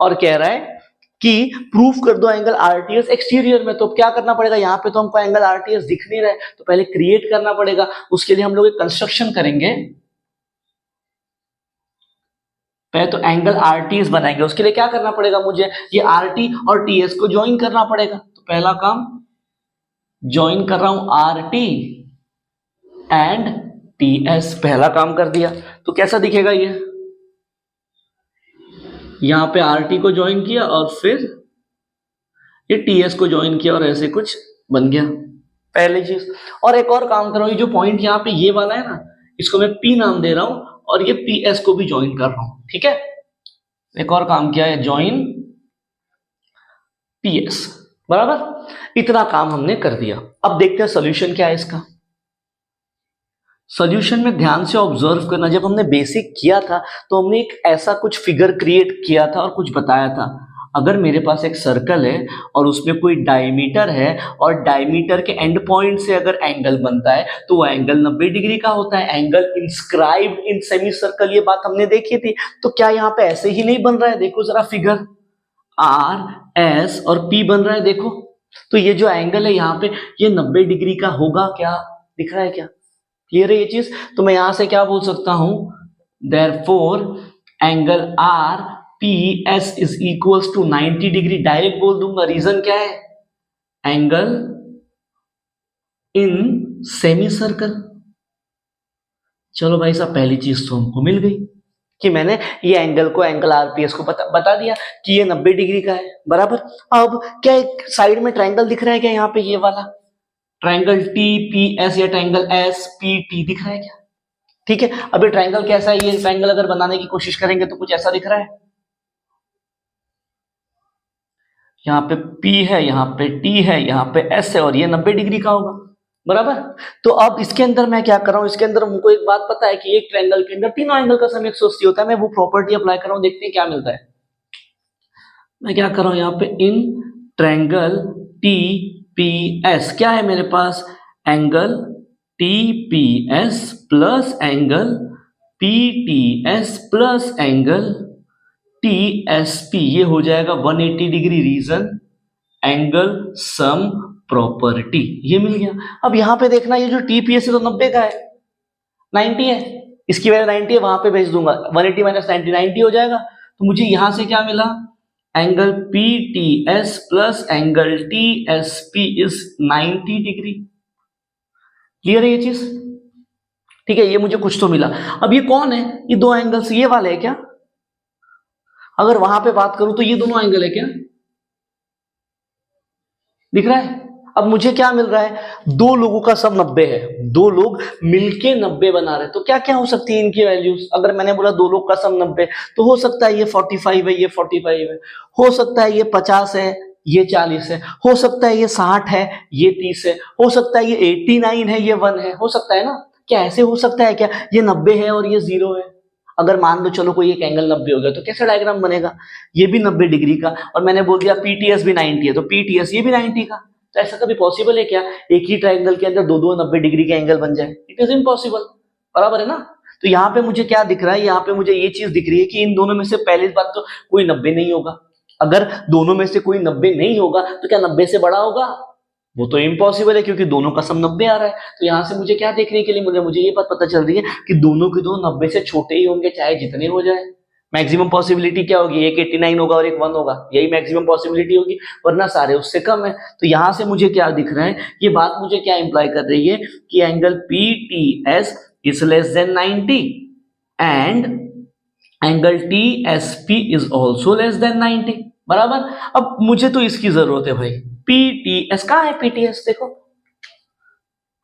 और कह रहा है कि प्रूफ कर दो एंगल RTS एक्सटीरियर में। तो क्या करना पड़ेगा? यहाँ पे तो हमको एंगल RTS दिख नहीं रहा है, तो पहले क्रिएट करना पड़ेगा। उसके लिए हम लोग एक कंस्ट्रक्शन करेंगे, पहले तो एंगल RTS बनाएंगे। उसके लिए क्या करना पड़ेगा? मुझे ये RT और TS को ज्वाइन करना पड़ेगा। तो पहला काम ज्वाइन कर रहा हूं RT एंड TS, पहला काम कर दिया। तो कैसा दिखेगा ये? यहां पे RT को ज्वाइन किया और फिर ये TS को ज्वाइन किया और ऐसे कुछ बन गया, पहली चीज। और एक और काम कर रहा हूं, ये जो पॉइंट यहाँ पे ये वाला है ना, इसको मैं P नाम दे रहा हूं और ये PS को भी ज्वाइन कर रहा हूं, ठीक है। एक और काम किया है, ज्वाइन PS, बराबर। इतना काम हमने कर दिया। अब देखते हैं सोल्यूशन क्या है इसका। सॉल्यूशन में ध्यान से ऑब्जर्व करना, जब हमने बेसिक किया था तो हमने एक ऐसा कुछ फिगर क्रिएट किया था और कुछ बताया था। अगर मेरे पास एक सर्कल है और उसमें कोई डायमीटर है और डायमीटर के एंड पॉइंट से अगर एंगल बनता है तो वो एंगल 90 डिग्री का होता है, angle inscribed in semi circle. ये बात हमने देखी थी। तो क्या यहाँ पे ऐसे ही नहीं बन रहा है? देखो जरा फिगर, RS और P बन रहा है, देखो। तो ये जो एंगल है यहाँ पे, ये 90 डिग्री का होगा क्या? दिख रहा है क्या? क्लियर है ये चीज? तो मैं यहां से क्या बोल सकता हूं? Therefore angle RPS is equals to 90 degree. Direct बोल दूंगा। रीजन क्या है? Angle in semi circle. चलो भाई साहब, पहली चीज तो हमको मिल गई कि मैंने ये एंगल को, एंगल RPS को बता दिया कि ये 90 डिग्री का है, बराबर। अब क्या एक साइड में ट्रायंगल दिख रहा है क्या? यहाँ पे ये वाला ट्रायंगल TPS या ट्रायंगल SPT दिख रहा है क्या? ठीक है। अब ये ट्रायंगल कैसा है? ये ट्रायंगल अगर बनाने की कोशिश करेंगे तो कुछ ऐसा दिख रहा है। यहाँ पे P है, यहाँ पे T है, यहाँ पे S है और ये 90 डिग्री का होगा, बराबर। तो अब इसके अंदर मैं क्या कर रहा हूं? इसके अंदर हमको एक बात पता है कि एक ट्रायंगल के अंदर तीनों एंगल का सम 180 होता है। मैं वो प्रॉपर्टी अप्लाई कर रहा हूं, देखते हैं क्या मिलता है। मैं क्या कर रहा हूं? यहाँ पे इन ट्रायंगल TPS क्या है मेरे पास? Angle TPS plus angle P T S plus angle T S P, ये हो जाएगा 180 degree reason angle sum property, ये मिल गया। अब यहां पे देखना, ये जो टीपीएस है तो 90 का है, 90 है, इसकी वैल्यू 90 है, वहां पे भेज दूंगा 180 माइनस 90, 90 हो जाएगा। तो मुझे यहां से क्या मिला, angle P T S plus angle T S P is 90 degree. Clear है ये चीज? ठीक है, ये मुझे कुछ तो मिला। अब ये कौन है, ये दो एंगल्स ये वाले है क्या? अगर वहां पे बात करूं तो ये दोनों एंगल है क्या? दिख रहा है? अब मुझे क्या मिल रहा है, दो लोगों का सब 90 है, दो लोग मिलके 90 बना रहे हैं, तो क्या क्या हो सकती है इनकी वैल्यूज? अगर मैंने बोला दो लोग का सब 90, तो हो सकता है ये 45 है, ये 45 है, हो सकता है ये 50 है, ये 40 है, हो सकता है ये 60 है, ये 30 है, हो सकता है ये 89 है, ये 1 है, हो सकता है ना? क्या ऐसे हो सकता है क्या, ये 90 है और ये 0 है? अगर मान लो चलो कोई एक एंगल 90 हो गया, तो कैसा डायग्राम बनेगा, ये भी 90 डिग्री का, और मैंने बोल दिया पीटीएस भी 90 है, तो पीटीएस ये भी 90 का। तो ऐसा कभी पॉसिबल है क्या, एक ही ट्रायंगल के अंदर दो दो 90 डिग्री के एंगल बन जाए? इट इज इम्पॉसिबल, बराबर है ना? तो यहाँ पे मुझे क्या दिख रहा है, यहाँ पे मुझे ये चीज दिख रही है कि इन दोनों में से पहली बात तो कोई 90 नहीं होगा। अगर दोनों में से कोई 90 नहीं होगा तो क्या 90 से बड़ा होगा? वो तो इम्पॉसिबल है, क्योंकि दोनों का सम 90 आ रहा है। तो यहाँ से मुझे क्या देखने के लिए मुझे ये बात पता चल रही है कि दोनों के दोनों 90 से छोटे ही होंगे, चाहे जितने हो जाए। मैक्सिमम पॉसिबिलिटी क्या होगी, एक 89 होगा और एक 1 होगा, यही मैक्सिमम पॉसिबिलिटी होगी, वरना सारे उससे कम है। तो यहां से मुझे क्या दिख रहा है, ये बात मुझे क्या इंप्लाई कर रही है कि angle P T S is less than 90 and angle T S P is also less than 90, बराबर। अब मुझे तो इसकी जरूरत है भाई, पी टी एस कहाँ है, पी टी एस देखो,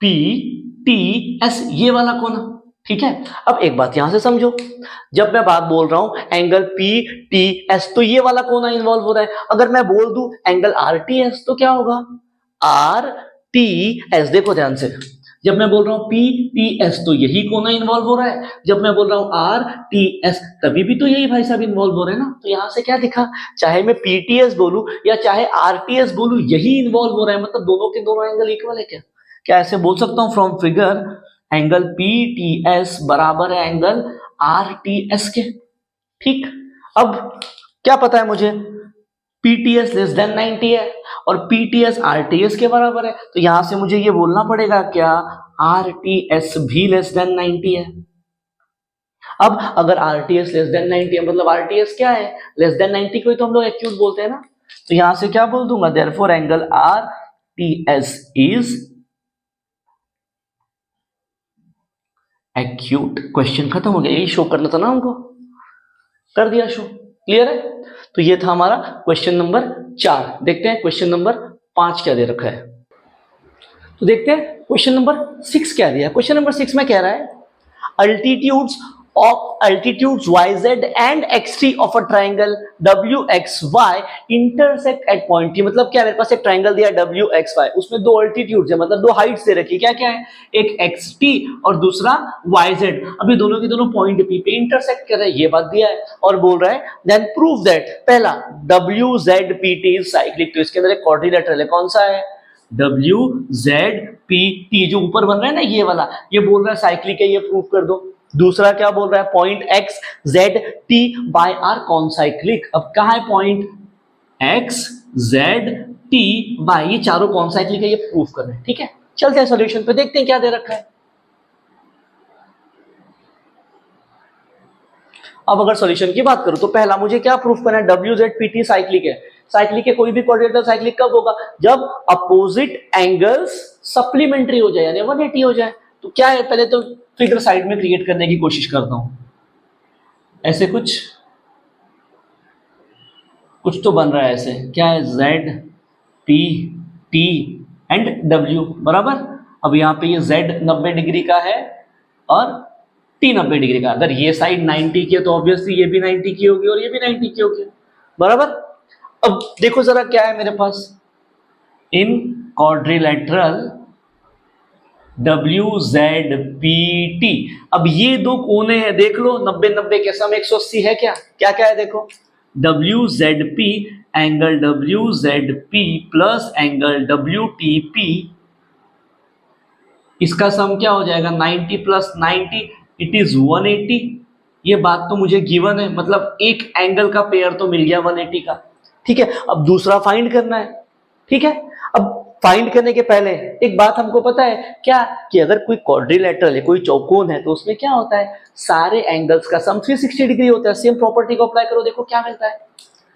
पी टी एस ये वाला कोना, ठीक है। अब एक बात यहां से समझो, जब मैं बात बोल रहा हूं एंगल पी टी एस, तो ये वाला कोना इन्वॉल्व हो रहा है। अगर मैं बोल दूं एंगल आर टी एस, तो क्या होगा, आर टी एस, देखो ध्यान से, जब मैं बोल रहा हूं पी टी एस तो यही कोना इन्वॉल्व हो रहा है, जब मैं बोल रहा हूं आर टी एस तभी भी तो यही भाई साहब इन्वॉल्व हो रहे हैं ना। तो यहां से क्या दिखा, चाहे मैं पी टी एस बोलूं या चाहे आर टी एस बोलूं, यही इन्वॉल्व हो रहा है, मतलब दोनों के दोनों एंगल इक्वल है। क्या क्या ऐसे बोल सकता हूं from figure angle P T S बराबर है एंगल आर टी एस के, ठीक। अब क्या पता है मुझे, पीटीएस लेस देन 90 है और पीटीएस आरटीएस के बराबर है, तो यहां से मुझे ये बोलना पड़ेगा क्या, आरटीएस भी लेस देन 90 है। अब अगर आरटीएस लेस देन 90 है, मतलब आरटीएस क्या है, लेस देन 90 को ही तो हम लोग एक्यूट बोलते हैं ना। तो यहां से क्या बोल दूंगा, therefore angle RTS is acute. Question खत्म हो गया, यही शो करना था ना हमको, कर दिया शो। क्लियर है? तो ये था हमारा क्वेश्चन नंबर 4। देखते हैं क्वेश्चन नंबर 5 क्या दे रखा है। तो देखते हैं क्वेश्चन नंबर 6 क्या दिया है। क्वेश्चन नंबर 6 में कह रहा है altitudes yz and xt of a triangle wxy intersect at point। ये मतलब क्या, मेरे पास एक ट्राइंगल दिया wxy, उसमें दो अल्टीट्यूड्स है, मतलब दो हाइट्स दे रखी है। क्या क्या है, एक xt और दूसरा yz। अभी दोनों के दोनों पॉइंट p पे इंटरसेक्ट कर रहे हैं, ये बात दिया है। और बोल रहा है देन प्रूव दैट, पहला wzpt इज साइक्लिक। तो इसके अंदर एक क्वाड्रिलेटरल है, कौन सा है, wzpt, जो ऊपर बन रहा है ना ये वाला, ये बोल रहा है साइक्लिक है, ये प्रूव कर दो। दूसरा क्या बोल रहा है, point x Z T bye are concyclic. अब कहा है point x Z T bye, ये चारों कौन साइक्लिक है, ये प्रूफ कर रहे हैं। ठीक है, चलते हैं सॉल्यूशन पे, देखते हैं क्या दे रखा है। अब अगर सॉल्यूशन की बात करूं तो पहला मुझे क्या प्रूफ करना है, WZPT साइक्लिक है। साइक्लिक के कोई भी क्वाड्रिलेटरल साइक्लिक कब होगा, जब अपोजिट एंगल्स सप्लीमेंट्री हो जाए, यानी 180 हो जाए। तो क्या है, पहले तो फिगर साइड में क्रिएट करने की कोशिश करता हूं, ऐसे कुछ तो बन रहा है ऐसे, क्या है, Z P T and W बराबर। अब यहाँ पे ये Z 90 डिग्री का है और T 90 डिग्री का। अगर ये साइड 90 की है तो ऑब्वियसली ये भी 90 की होगी और ये भी 90 की होगी, बराबर। अब देखो जरा क्या है मेरे पास, इन क्वाड्रिलेटरल WZPT। अब ये दो कोने हैं, देख लो 90 90 के सम 180 है। क्या क्या क्या है, देखो WZP angle WZP plus angle WTP, इसका सम क्या हो जाएगा, 90 प्लस 90 इट इज 180। ये बात तो मुझे गिवन है, मतलब एक एंगल का पेयर तो मिल गया 180 का। ठीक है, अब दूसरा फाइंड करना है। ठीक है, अब फाइंड करने के पहले एक बात हमको पता है क्या, कि अगर कोई क्वाड्रिलेटरल है, कोई चौकोन है, तो उसमें क्या होता है, सारे एंगल्स का सम 360 डिग्री होता है। सेम प्रॉपर्टी को अप्लाई करो, देखो क्या मिलता है।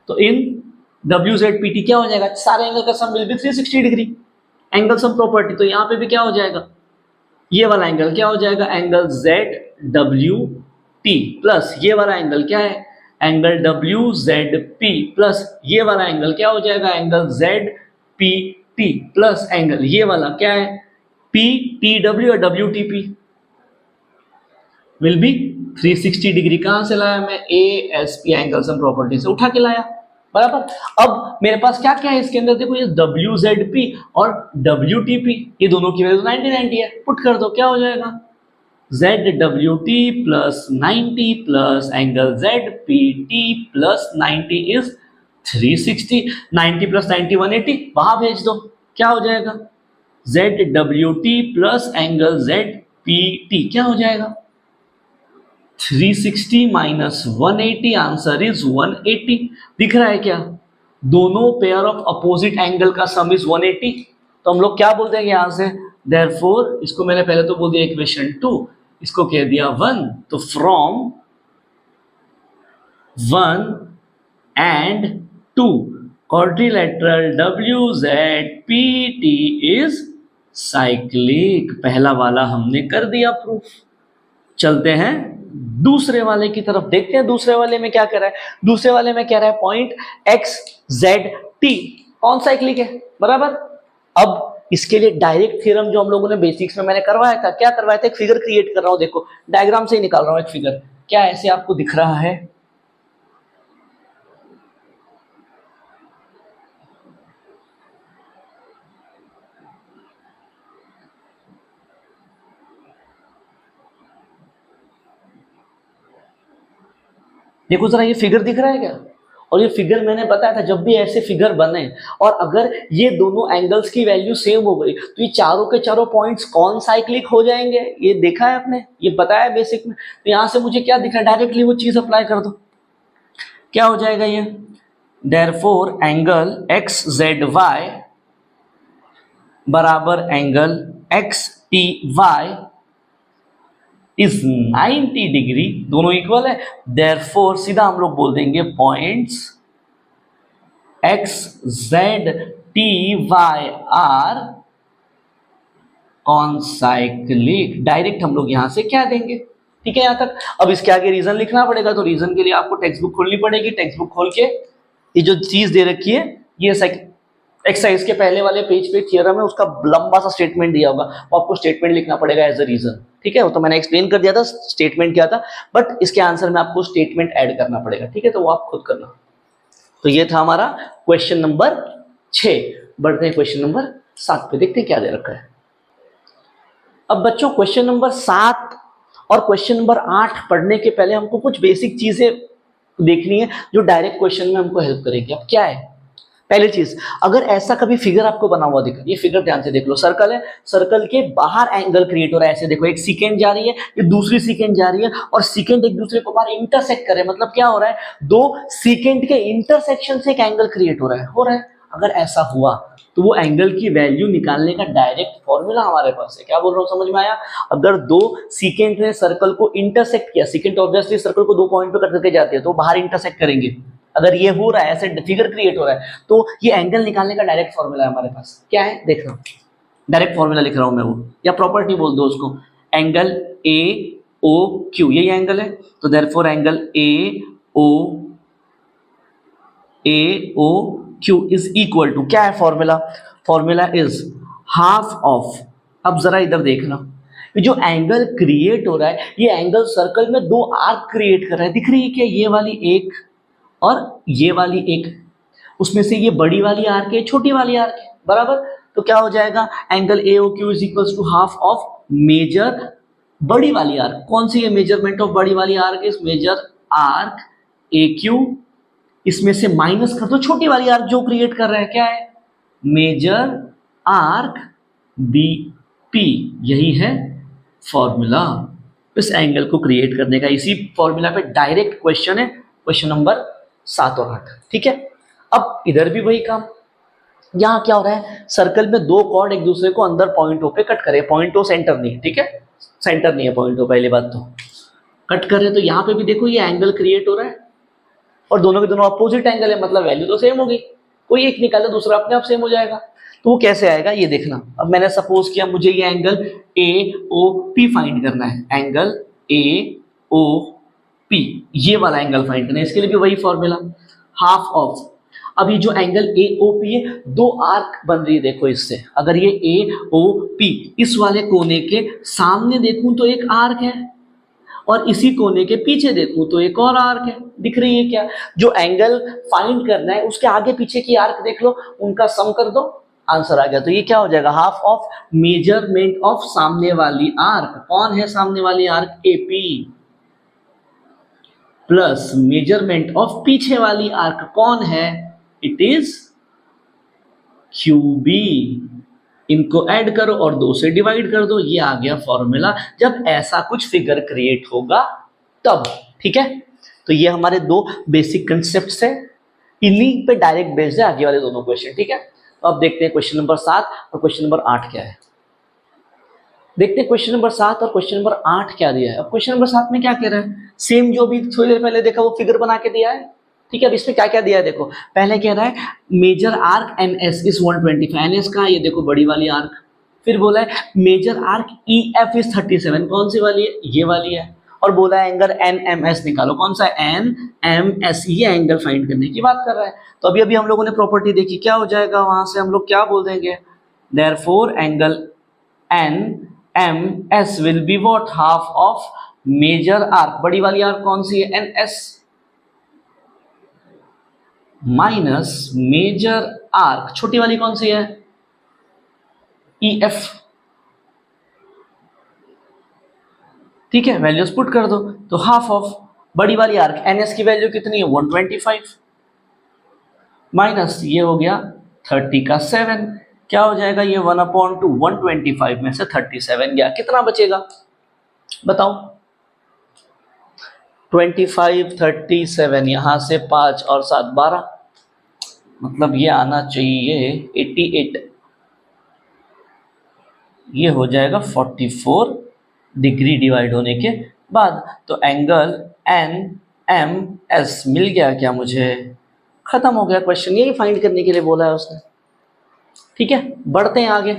तो इन WZPT क्या हो जाएगा, सारे एंगल का sum will be 360 degree, angle sum property. तो यहां पे भी क्या हो जाएगा, ये वाला एंगल क्या हो जाएगा, एंगल ZWT प्लस ये वाला एंगल क्या है, एंगल WZP प्लस ये वाला एंगल क्या हो जाएगा, एंगल ZPT प्लस एंगल ये वाला क्या है, PTW या WTP विल बी 360 डिग्री। कहां से लाया मैं, ASP एंगल सम प्रॉपर्टी से उठा के लाया, बराबर। अब मेरे पास क्या क्या है इसके अंदर, देखो ये WZP और WTP, ये दोनों की वैल्यू 90 है, पुट कर दो, क्या हो जाएगा, ZWT plus 90 plus angle ZPT plus 90 is 360। 90 plus 90 180, वहां भेज दो, क्या हो जाएगा, ZWT प्लस एंगल ZPT क्या हो जाएगा, 360 माइनस 180, आंसर इज 180। दिख रहा है क्या, दोनों पेयर ऑफ अपोजिट एंगल का सम इज 180। तो हम लोग क्या बोल देंगे यहां से, देयरफॉर इसको मैंने पहले तो बोल दिया इक्वेशन 2, इसको कह दिया 1, तो from 1 and 2 quadrilateral WZPT is cyclic. पहला वाला हमने कर दिया प्रूफ। चलते हैं दूसरे वाले की तरफ, देखते हैं दूसरे वाले में क्या कह रहा है। दूसरे वाले में कह रहा है पॉइंट XZT कौन साइक्लिक है, बराबर। अब इसके लिए डायरेक्ट थ्योरम जो हम लोगों ने बेसिक्स में मैंने करवाया था, क्या करवाया था, एक फिगर क्रिएट कर रहा हूं, देखो डायग्राम से ही निकाल रहा हूं एक फिगर, क्या ऐसे आपको दिख रहा है, देखो जरा ये फिगर दिख रहा है क्या। और ये फिगर मैंने बताया था, जब भी ऐसे फिगर बने और अगर ये दोनों एंगल्स की वैल्यू सेम हो गई तो ये चारों के चारों पॉइंट्स कौन साइक्लिक हो जाएंगे, ये देखा है आपने, ये बताया बेसिक में। तो यहां से मुझे क्या दिख रहा है, डायरेक्टली वो चीज अप्लाई कर दो, क्या हो जाएगा ये, देयरफॉर एंगल XZY बराबर एंगल XTY इज 90 डिग्री, दोनों इक्वल है। देयरफॉर सीधा हम लोग बोल देंगे पॉइंट्स XZTY आर कॉनसाइक्लिक। डायरेक्ट हम लोग यहां से क्या देंगे, ठीक है यहां तक। अब इसके आगे रीजन लिखना पड़ेगा, तो रीजन के लिए आपको टेक्स्ट बुक खोलनी पड़ेगी। टेक्स्ट बुक खोल के ये जो चीज दे रखी है, ये एक्सरसाइज के पहले वाले पेज पे थ्योरम है, उसका लंबा सा स्टेटमेंट दिया होगा, वो आपको स्टेटमेंट लिखना पड़ेगा एज अ रीजन, ठीक है। वो तो मैंने एक्सप्लेन कर दिया था स्टेटमेंट क्या था, बट इसके आंसर में आपको स्टेटमेंट ऐड करना पड़ेगा, ठीक है, तो वो आप खुद करना। तो ये था हमारा क्वेश्चन नंबर 6। बढ़ते हैं क्वेश्चन नंबर 7 पे, देखते हैं क्या दे रखा है। अब बच्चों क्वेश्चन नंबर 7 और क्वेश्चन नंबर 8 पढ़ने के पहले हमको कुछ बेसिक चीजें देखनी है जो डायरेक्ट क्वेश्चन में हमको हेल्प करेगी। अब क्या है, पहली चीज, अगर ऐसा कभी फिगर आपको बना हुआ दिखा, ये फिगर ध्यान से देख लो, सर्कल है, सर्कल के बाहर एंगल क्रिएट हो रहा है, ऐसे देखो, एक सीकेंड जा रही है, ये दूसरी सीकेंड जा रही है, और सीकेंड एक दूसरे को बाहर इंटरसेक्ट करे, मतलब क्या हो रहा है, दो सीकेंड के इंटरसेक्शन से एक एंगल क्रिएट हो रहा है। अगर ऐसा हुआ तो वो एंगल की वैल्यू निकालने का डायरेक्ट फॉर्मूला हमारे पास है। क्या बोल रहा हूँ, समझ में आया। अगर दो सीकेंड ने सर्कल को इंटरसेक्ट किया, सीकेंड ऑब्वियसली सर्कल को 2 पॉइंट पे कट करके जाती है, तो बाहर इंटरसेक्ट करेंगे। अगर ये हो रहा है, ऐसे फिगर क्रिएट हो रहा है, तो ये एंगल निकालने का डायरेक्ट फॉर्मूला है हमारे पास। क्या है, देख रहा हूं, डायरेक्ट फॉर्मूला लिख रहा हूं मैं, वो या प्रॉपर्टी बोल दो उसको, एंगल AOQ, यही एंगल है, तो therefore angle AOQ is equal to, क्या है formula, formula is half of. अब जरा इधर देखना, जो एंगल क्रिएट हो रहा है, ये एंगल सर्कल में 2 आर्क क्रिएट कर रहा है, दिख रही है क्या, ये वाली एक और ये वाली एक, उसमें से ये बड़ी वाली आर्क है, छोटी वाली आर्क है, बराबर। तो क्या हो जाएगा, angle AOQ is equal to half of major बड़ी वाली आर्क। कौन सी है मेजरमेंट ऑफ बड़ी वाली आर्क, इस मेजर आर्क AQ, इसमें से माइनस कर दो छोटी वाली आर्क जो क्रिएट कर रहा है, क्या है, मेजर आर्क BP, यही है फॉर्मूला। इस एंगल को क्रिएट करने का। इसी फॉर्मूला पे डायरेक्ट क्वेश्चन है, क्वेश्चन नंबर 7 और 8। ठीक है, अब इधर भी वही काम। यहाँ क्या हो रहा है, सर्कल में दो कॉर्ड एक दूसरे को अंदर पॉइंट ओ पे कट करे। पॉइंट ओ सेंटर नहीं है, ठीक है, सेंटर नहीं है पॉइंट ओ, पहली बात तो कट करे। तो यहाँ पे भी देखो ये एंगल क्रिएट हो रहा है और दोनों के दोनों अपोजिट एंगल है, मतलब वैल्यू तो सेम होगी। कोई एक निकाले दूसरा अपने आप सेम हो जाएगा। तो वो कैसे आएगा ये देखना। अब मैंने सपोज किया मुझे ये एंगल ए ओ पी फाइंड करना है, एंगल ए ओ पी, ये वाला एंगल फाइंड करना है। इसके लिए भी वही फॉर्मूला, हाफ ऑफ। अब ये जो एंगल ए ओ पी है, दो आर्क बन रही है देखो इससे। अगर ये ए ओ पी इस वाले कोने के सामने देखूं तो एक आर्क है, और इसी कोने के पीछे देखूं तो एक और आर्क है। दिख रही है क्या? जो एंगल फाइंड करना है उसके आगे पीछे की आर्क देख लो, उनका सम कर दो, आंसर आ गया। तो ये क्या हो जाएगा, हाफ ऑफ मेजरमेंट ऑफ सामने वाली आर्क। कौन है सामने वाली arc? AP, plus measurement of पीछे वाली आर्क कौन है? It is QB. इनको ऐड करो और 2 से डिवाइड कर दो, ये आ गया फॉर्मूला। जब ऐसा कुछ फिगर क्रिएट होगा तब। ठीक है, तो ये हमारे 2 बेसिक कंसेप्ट्स है, इन्हीं पे डायरेक्ट बेस्ड है आगे वाले दोनों क्वेश्चन। ठीक है, तो अब देखते हैं क्वेश्चन नंबर 7 और क्वेश्चन नंबर 8 क्या है। देखते हैं क्वेश्चन नंबर 7 और क्वेश्चन नंबर 8 क्या दिया है। अब क्वेश्चन नंबर 7 में क्या कह रहा है, सेम जो भी थोड़ी देर पहले देखा वो फिगर बना के दिया है। ठीक है, अब इसमें क्या क्या दिया है देखो। पहले कह रहा है major arc N S is 125, N S का ये देखो बड़ी वाली आर्क। फिर बोला है major arc E F is 37, कौन सी वाली है? ये वाली है। और बोला है एंगल एन एम एस निकालो, कौन सा? एन एम एस, ये एंगल फाइंड करने की बात कर रहा है। तो अभी अभी हम लोगों ने प्रॉपर्टी देखी, क्या हो जाएगा वहां से हम लोग क्या बोल देंगे, therefore angle N M S will be what, half of measure arc, बड़ी वाली आर्क कौन सी है? N S, minus major arc छोटी वाली कौन सी है? E F. ठीक है, वैल्यूज पुट कर दो। तो हाफ ऑफ बड़ी वाली आर्क एन एस की वैल्यू कितनी है? 125, माइनस ये हो गया 30 का 7, क्या हो जाएगा ये 1/2, 125 में से 37 गया, कितना बचेगा बताओ? 25, 37, यहां से 5 और 7 12, मतलब ये आना चाहिए 88, ये हो जाएगा 44 डिग्री डिवाइड होने के बाद। तो एंगल एन एम एस मिल गया क्या मुझे? खत्म हो गया क्वेश्चन, यही फाइंड करने के लिए बोला है उसने। ठीक है, बढ़ते हैं आगे,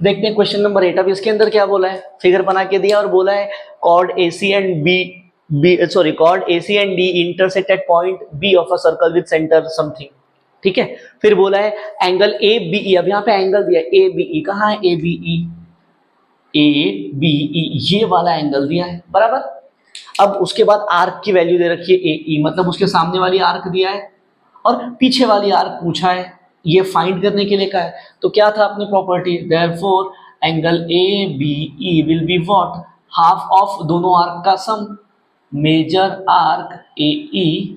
देखते हैं क्वेश्चन नंबर 8। अब इसके अंदर क्या बोला है, फिगर बना के दिया और बोला है cord AC and chord AC and D intersect at point B of a circle with centre something. ठीक है, फिर बोला है एंगल ABE, अब यहाँ पे एंगल दिया है ABE, कहाँ है ABE? ABE, ये वाला एंगल दिया है बराबर। अब उसके बाद आर्क की वैल्यू दे रखी है AE, मतलब उसके सामने वाली आर्क दिया है और पीछे वाली आर्क पूछा है, ये फाइंड करने के लिए कहा है। तो क्या था अपनी property, therefore angle ABE will be what, half of दोनों आर्क का sum, major arc AE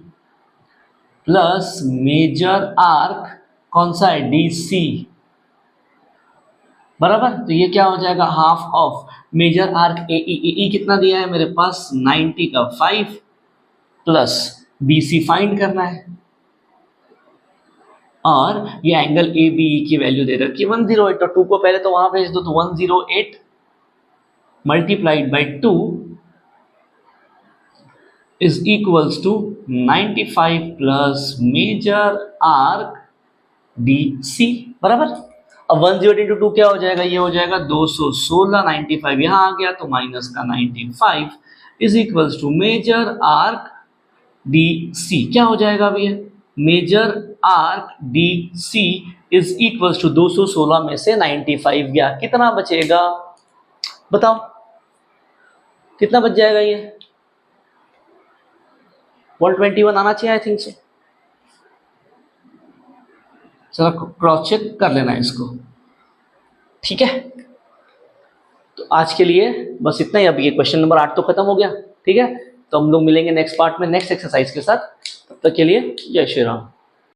plus major arc कौन सा है? DC बराबर। तो ये क्या हो जाएगा, half of measure arc AE कितना दिया है मेरे पास? 90 का 5 प्लस BC फाइंड करना है, और ये एंगल ABE की वैल्यू दे रखी है 108, तो 2 को पहले तो वहां भेज दो, तो 108 multiplied by 2 is equals to 95 plus major arc DC बराबर। अब 108 इंटू 2 क्या हो जाएगा, ये हो जाएगा 216, 95 यहाँ आ गया तो माइनस का 95 is equals to major arc DC, क्या हो जाएगा भैया, major arc DC is equals to 216 में से 95 गया, कितना बचेगा बताओ, कितना बच जाएगा? ये 121 आना चाहिए आई थिंक से। चलो क्रॉस चेक कर लेना इसको। ठीक है, तो आज के लिए बस इतना ही। अब ये क्वेश्चन नंबर 8 तो खत्म हो गया। ठीक है, तो हम लोग मिलेंगे नेक्स्ट पार्ट में नेक्स्ट एक्सरसाइज के साथ। तब तक के लिए जय श्री राम।